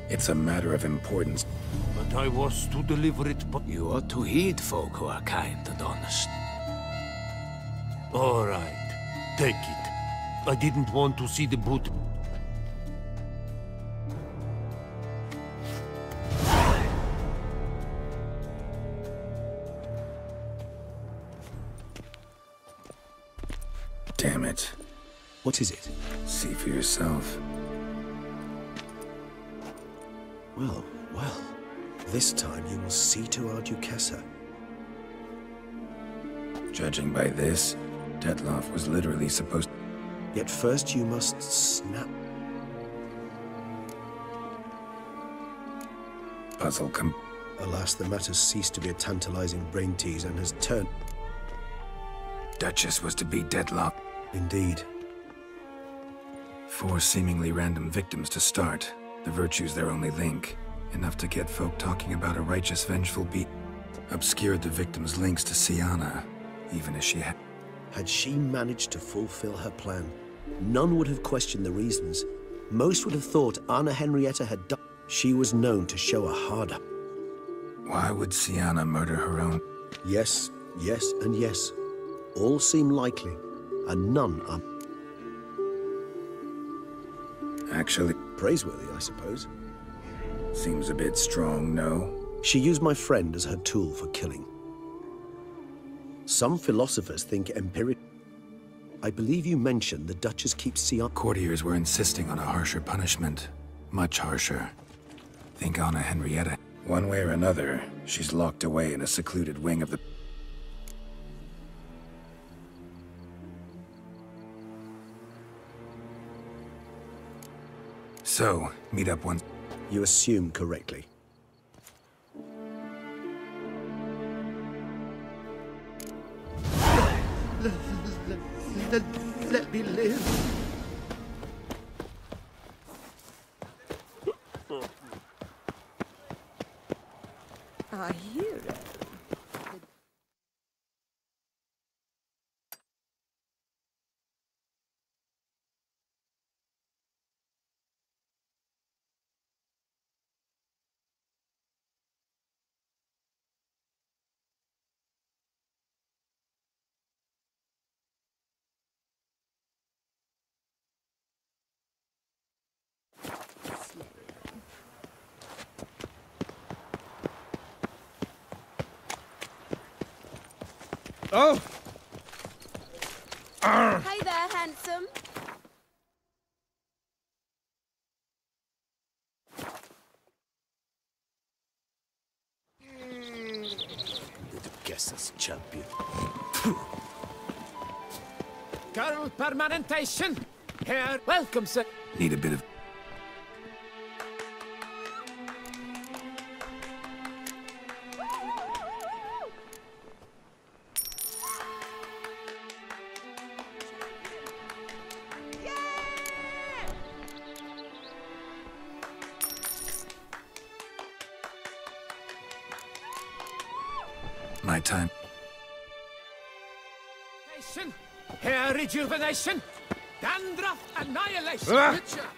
It's a matter of importance. But I was to deliver it, but... You ought to heed folk who are kind and honest. All right. Take it. I didn't want to see the boot. Damn it. What is it? See for yourself. Well, well. This time you will see to our Duchessa. Judging by this, Detloff was literally supposed... Yet first you must snap... Puzzle come... Alas, the matter ceased to be a tantalizing brain tease and has turned... Duchess was to be Detloff. Indeed. 4 seemingly random victims to start. The virtue's their only link. Enough to get folk talking about a righteous, vengeful beat. obscured the victim's links to Sienna, even as she had... Had she managed to fulfill her plan, none would have questioned the reasons. Most would have thought Anna Henrietta had died. She was known to show a harder. Why would Sienna murder her own? Yes, yes, and yes. All seem likely, and none are... Actually... praiseworthy, I suppose. Seems a bit strong, no? She used my friend as her tool for killing. Some philosophers think empiric... I believe you mentioned the Duchess keeps Sienna... Courtiers were insisting on a harsher punishment. Much harsher. Think Anna Henrietta. One way or another, she's locked away in a secluded wing of the... So, meet up once... You assume correctly. Let me live. A hero. Oh! Hey there, handsome. Guess champion. Girl permanentation! Here, welcome, sir. Need a bit of... My time. Hair rejuvenation, dandruff annihilation. Richard.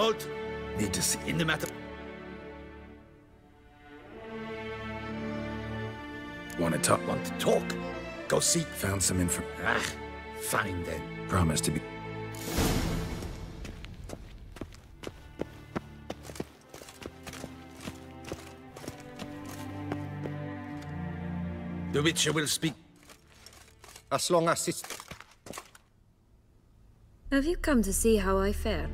Halt! Need to see... In the matter... Want to talk? Want to talk? Go see... Found some info... Ah, fine then. Promise to be... The Witcher will speak... as long as it's... Have you come to see how I fare?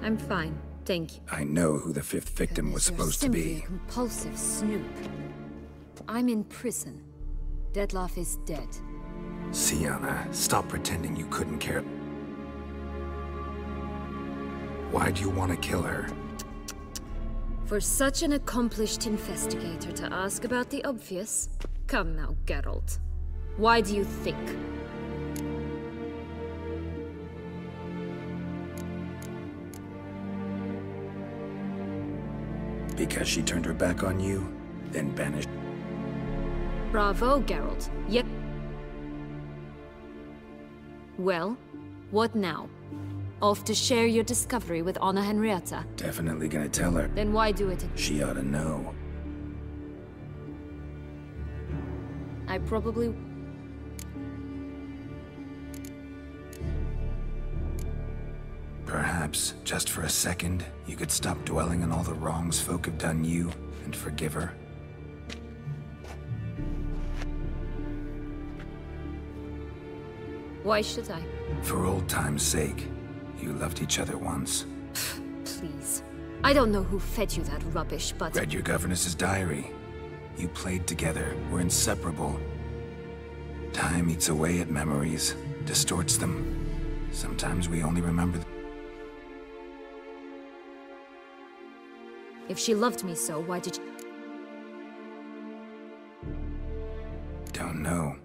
I'm fine, thank you. I know who the fifth victim was supposed to be. Simply a compulsive snoop. I'm in prison. Detlef is dead. Sienna, stop pretending you couldn't care. Why do you want to kill her? For such an accomplished investigator to ask about the obvious? Come now, Geralt. Why do you think? Because she turned her back on you, then banished. Bravo, Geralt. Yet. Well, what now? Off to share your discovery with Anna Henrietta? Definitely gonna tell her. Then why do it? She ought to know. I probably... Perhaps, just for a second, you could stop dwelling on all the wrongs folk have done you, and forgive her. Why should I? For old time's sake. You loved each other once. Please. I don't know who fed you that rubbish, but... Read your governess's diary. You played together, were inseparable. Time eats away at memories, distorts them. Sometimes we only remember... If she loved me so, why did she... Don't know.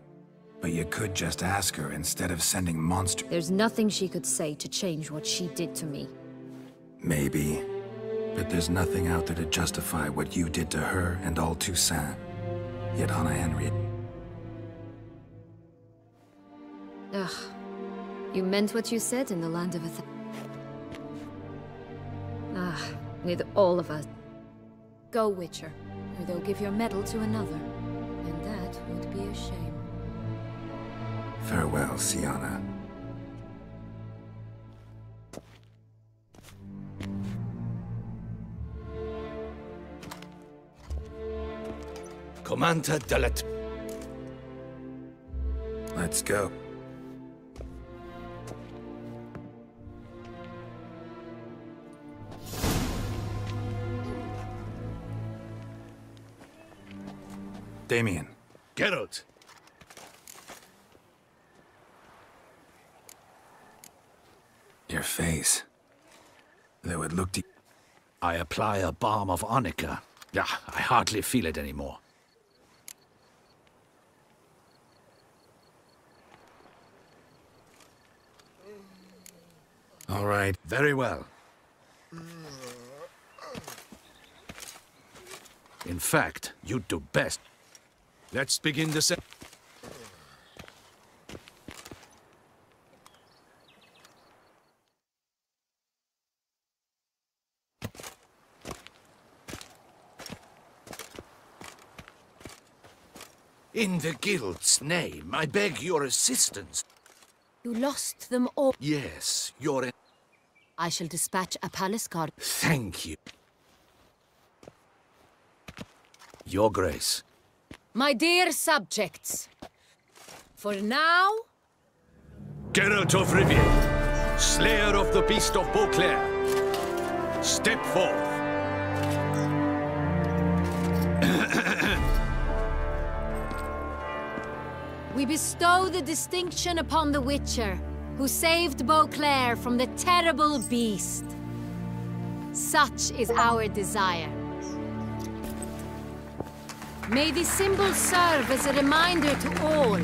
But you could just ask her instead of sending monster... There's nothing she could say to change what she did to me. Maybe. But there's nothing out there to justify what you did to her and all Toussaint. Yet Anna Henrietta... Ugh. You meant what you said in the land of with all of us. Go, Witcher, or they'll give your medal to another. And that would be a shame. Farewell, Sienna. Commander Delet. Let's go. Damien. Geralt. Your face. Though it looked... I apply a balm of arnica. Yeah, I hardly feel it anymore. All right. Very well. In fact, you'd do best. Let's begin the In the guild's name, I beg your assistance. You lost them all. Yes, your... I shall dispatch a palace guard. Thank you. Your Grace. My dear subjects, for now... Geralt of Rivia, slayer of the beast of Beauclair, step forth. We bestow the distinction upon the Witcher, who saved Beauclair from the terrible beast. Such is our desire. May this symbol serve as a reminder to all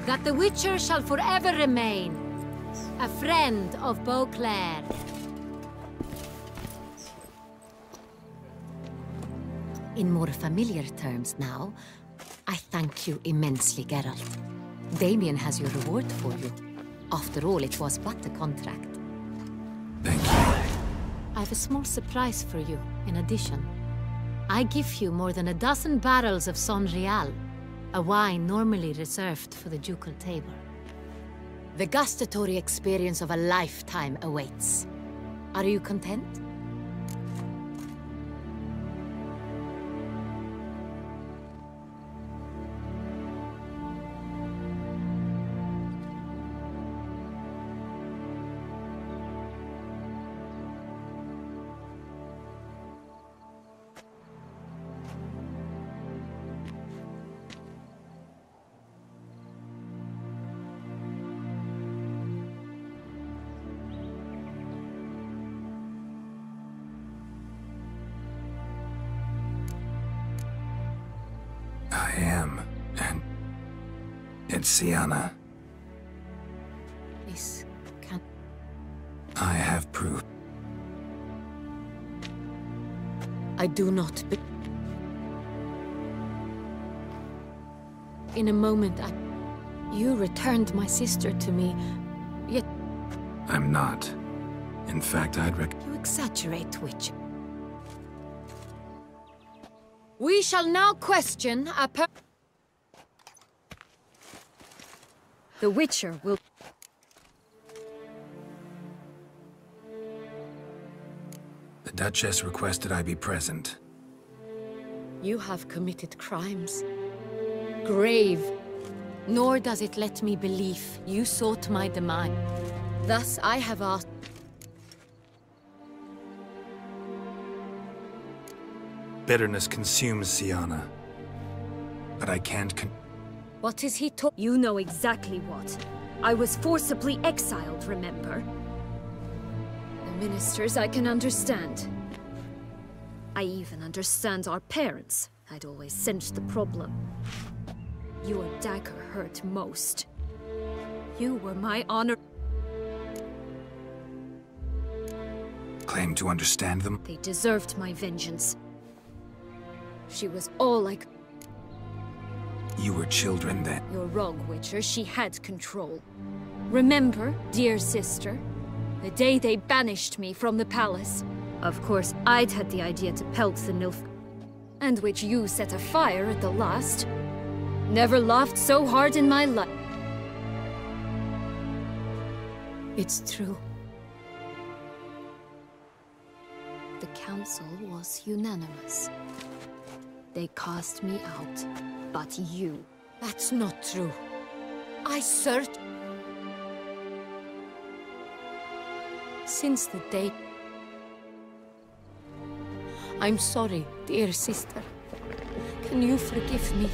that the Witcher shall forever remain a friend of Beauclair. In more familiar terms now, I thank you immensely, Geralt. Damien has your reward for you. After all, it was but a contract. Thank you. I have a small surprise for you, in addition. I give you more than a dozen barrels of Sonreal, a wine normally reserved for the ducal table. The gustatory experience of a lifetime awaits. Are you content? I am, and it's Sienna. This can't... I have proof. I do not be... In a moment, You returned my sister to me, yet... I'm not. In fact, I'd You exaggerate, Witcher. We shall now question a The Witcher will... The Duchess requested I be present. You have committed crimes. Grave. Nor does it let me believe you sought my demise. Thus I have asked... Bitterness consumes Sienna. But I can't What is he You know exactly what. I was forcibly exiled, remember? The ministers I can understand. I even understand our parents. I'd always sensed the problem. Your dagger hurt most. You were my honor. Claim to understand them? They deserved my vengeance. She was all I could... You were children then. You're wrong, Witcher. She had control. Remember, dear sister, the day they banished me from the palace? Of course, I'd had the idea to pelt the Nilf... and which you set afire at the last. Never laughed so hard in my life. It's true. The council was unanimous. They cast me out, but you... That's not true. I searched... Since the day... I'm sorry, dear sister. Can you forgive me?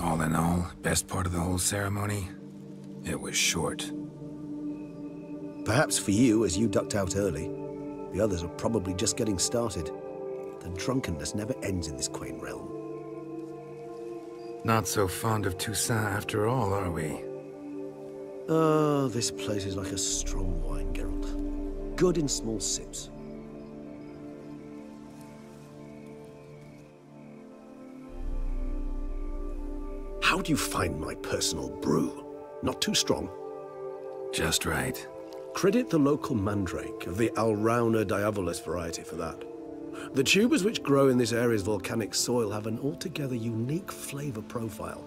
All in all, best part of the whole ceremony? It was short. Perhaps for you, as you ducked out early. The others are probably just getting started. The drunkenness never ends in this quaint realm. Not so fond of Toussaint after all, are we? Oh, this place is like a strong wine, Geralt. Good in small sips. How do you find my personal brew? Not too strong? Just right. Credit the local mandrake of the Alrauna diavolis variety for that. The tubers which grow in this area's volcanic soil have an altogether unique flavor profile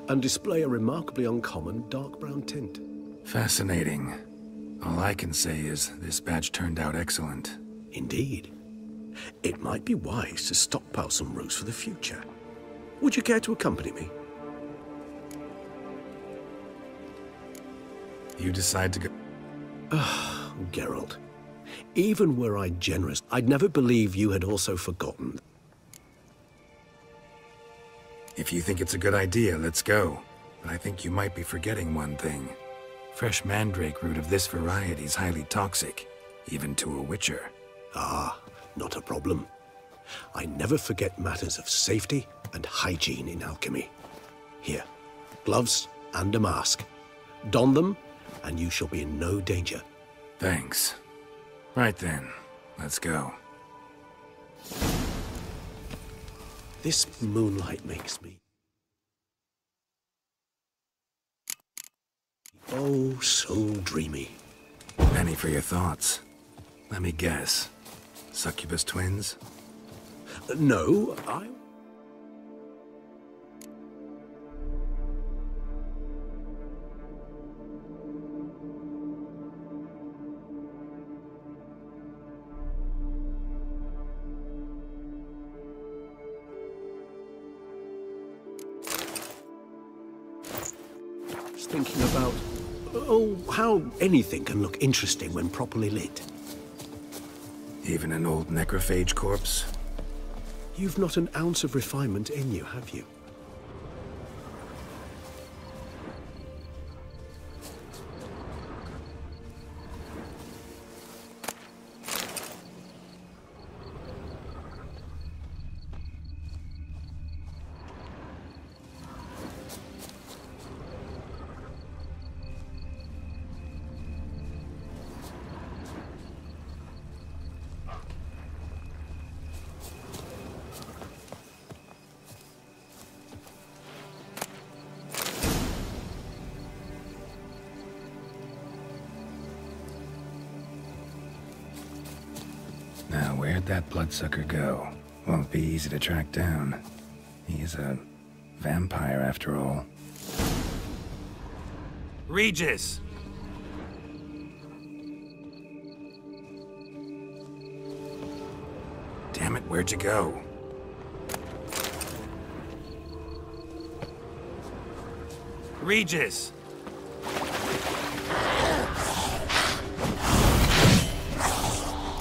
and display a remarkably uncommon dark brown tint. Fascinating. All I can say is this batch turned out excellent. Indeed. It might be wise to stockpile some roots for the future. Would you care to accompany me? You decide to go... Ah, Geralt. Even were I generous, I'd never believe you had also forgotten. If you think it's a good idea, let's go. But I think you might be forgetting one thing. Fresh mandrake root of this variety is highly toxic, even to a witcher. Ah, not a problem. I never forget matters of safety and hygiene in alchemy. Here, gloves and a mask. Don them, and you shall be in no danger. Thanks. Right then, let's go. This moonlight makes me... oh, so dreamy. Penny for your thoughts. Let me guess. Succubus twins? No, I... Thinking about, how anything can look interesting when properly lit. Even an old necrophage corpse? You've not an ounce of refinement in you, have you? Now, where'd that bloodsucker go? Won't be easy to track down. He's a vampire, after all. Regis! Damn it, where'd you go? Regis!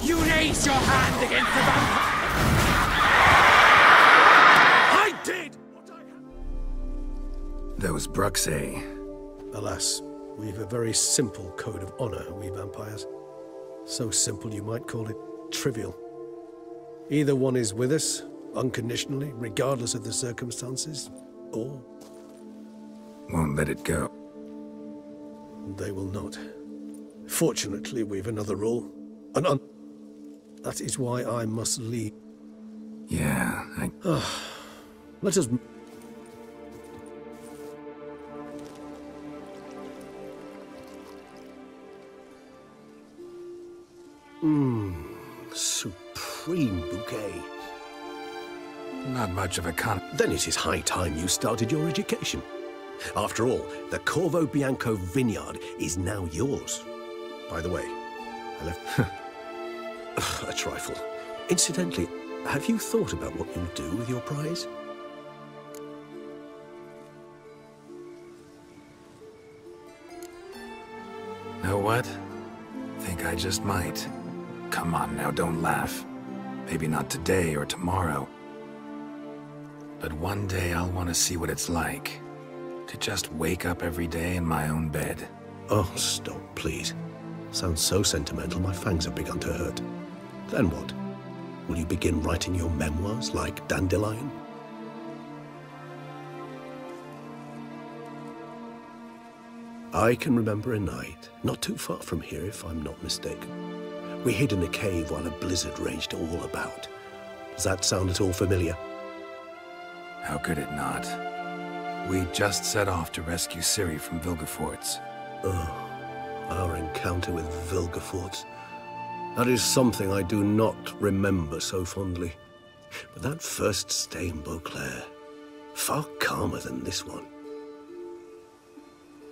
You raise your hand against the vampire! I did! Those Bruxae. Alas, we've a very simple code of honor, we vampires. So simple you might call it trivial. Either one is with us, unconditionally, regardless of the circumstances, or... Won't let it go. They will not. Fortunately, we've another rule. That is why I must leave. Yeah, Let us... Supreme bouquet. Not much of a Then it is high time you started your education. After all, the Corvo Bianco vineyard is now yours. By the way, I left... a trifle. Incidentally, have you thought about what you'll do with your prize? Know what? Think I just might. Come on now, don't laugh. Maybe not today or tomorrow. But one day I'll want to see what it's like. To just wake up every day in my own bed. Oh, stop, please. Sounds so sentimental, my fangs have begun to hurt. Then what? Will you begin writing your memoirs like Dandelion? I can remember a night, not too far from here if I'm not mistaken. We hid in a cave while a blizzard raged all about. Does that sound at all familiar? How could it not? We just set off to rescue Ciri from Vilgefortz. Oh, our encounter with Vilgefortz. That is something I do not remember so fondly. But that first stay in Beauclair, far calmer than this one.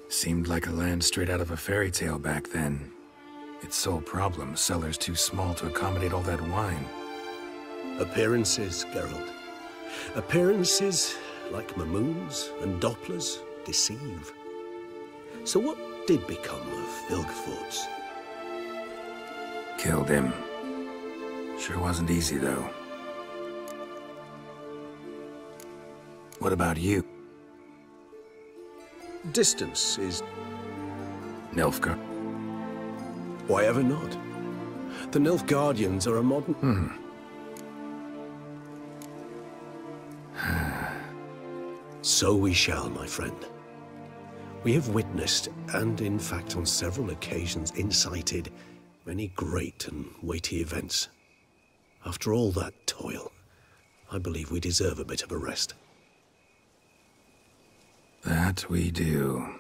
Seemed like a land straight out of a fairy tale back then. Its sole problem, cellars too small to accommodate all that wine. Appearances, Geralt. Appearances, like Mamoons and Dopplers, deceive. So what did become of Vilgefortz? Killed him. Sure wasn't easy, though. What about you? Distance is... Nilfgaard? Why ever not? The Nilfgaardians are a modern... So we shall, my friend. We have witnessed, and in fact on several occasions incited, many great and weighty events. After all that toil, I believe we deserve a bit of a rest. That we do.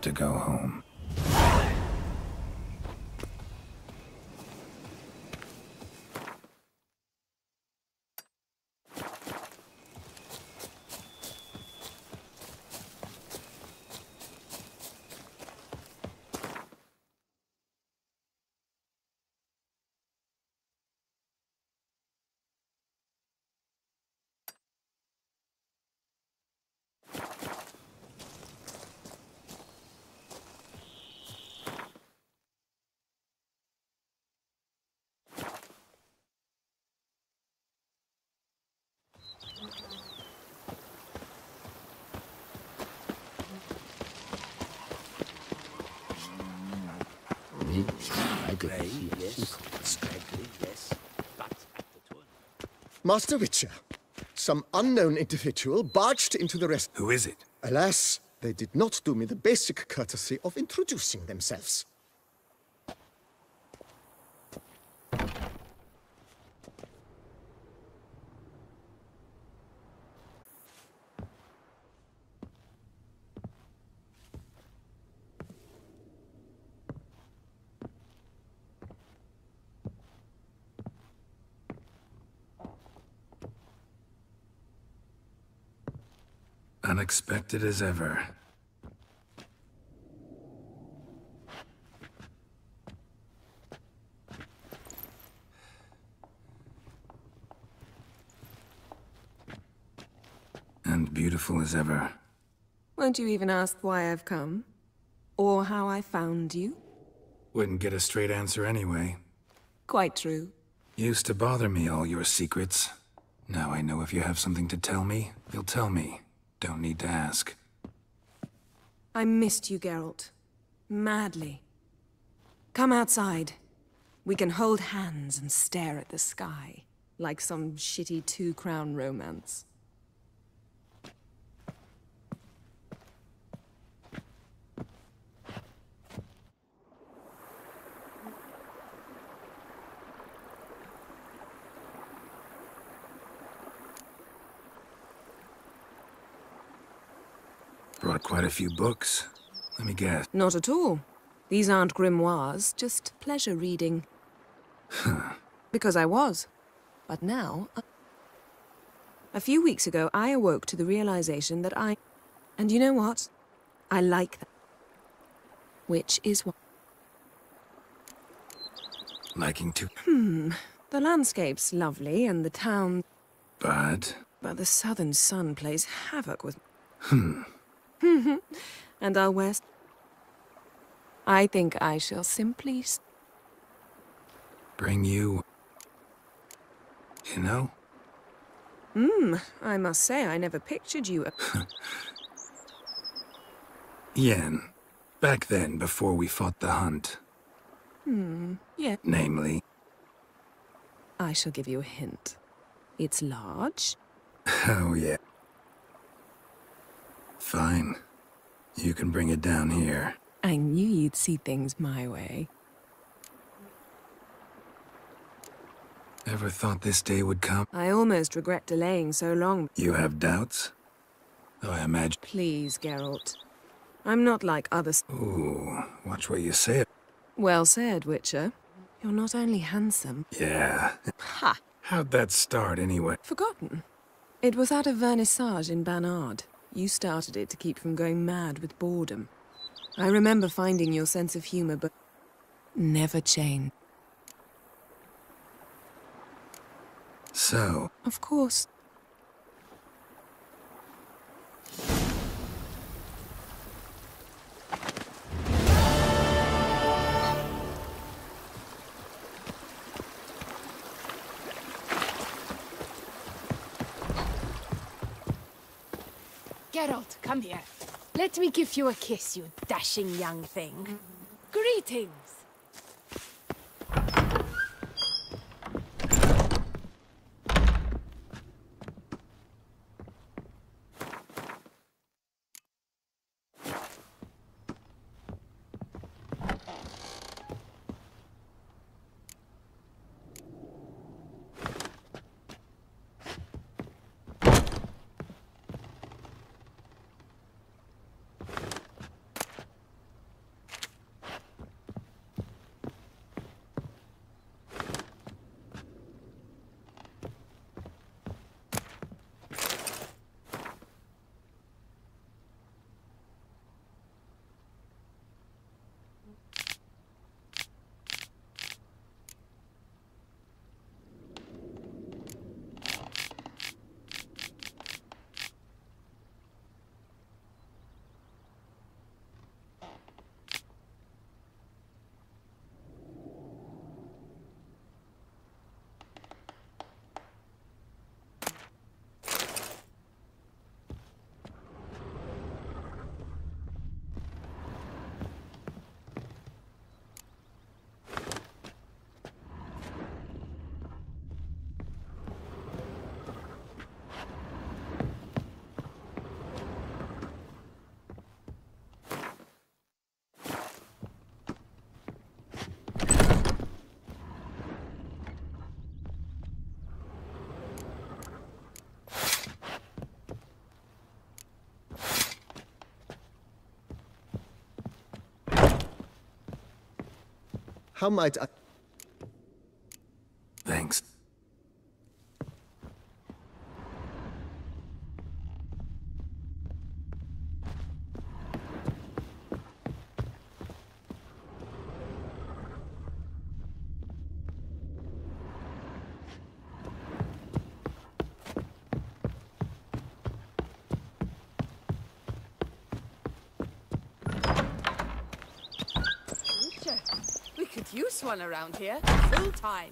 to go home. Master Witcher, some unknown individual barged into the rest. Who is it? Alas, they did not do me the basic courtesy of introducing themselves. Unexpected as ever. And beautiful as ever. Won't you even ask why I've come? Or how I found you? Wouldn't get a straight answer anyway. Quite true. Used to bother me, all your secrets. Now I know if you have something to tell me, you'll tell me. Don't need to ask. I missed you, Geralt. Madly. Come outside. We can hold hands and stare at the sky, like some shitty two-crown romance. Brought quite a few books. Let me guess. Not at all. These aren't grimoires, just pleasure reading. Because I was. But now... A few weeks ago, I awoke to the realization that I... And you know what? I like that. Which is what... Liking to... The landscape's lovely, and the town... But the southern sun plays havoc with... And our west... I think I shall simply... bring you... You know? I must say, I never pictured you... Yen. Back then, before we fought the hunt. Yeah. Namely... I shall give you a hint. It's large. Oh, yeah. Fine. You can bring it down here. I knew you'd see things my way. Ever thought this day would come? I almost regret delaying so long. You have doubts? Though I imagine... Please, Geralt. I'm not like others. Ooh, watch what you say. Well said, Witcher. You're not only handsome... Yeah. Ha! How'd that start, anyway? Forgotten. It was at a vernissage in Banard. You started it to keep from going mad with boredom. I remember finding your sense of humor, but... never changed. So... Of course. Geralt, come here. Let me give you a kiss, you dashing young thing. Greetings. How might I... Thanks. We could use one around here, full time.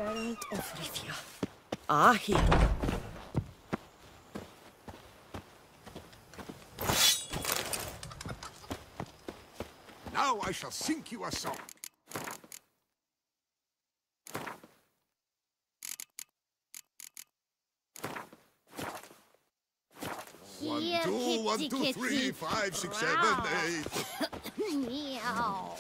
Geralt of Rivia. Ah, here. Now I shall sing you a song. One, two, 3, 5, 6, 7, 8. Meow.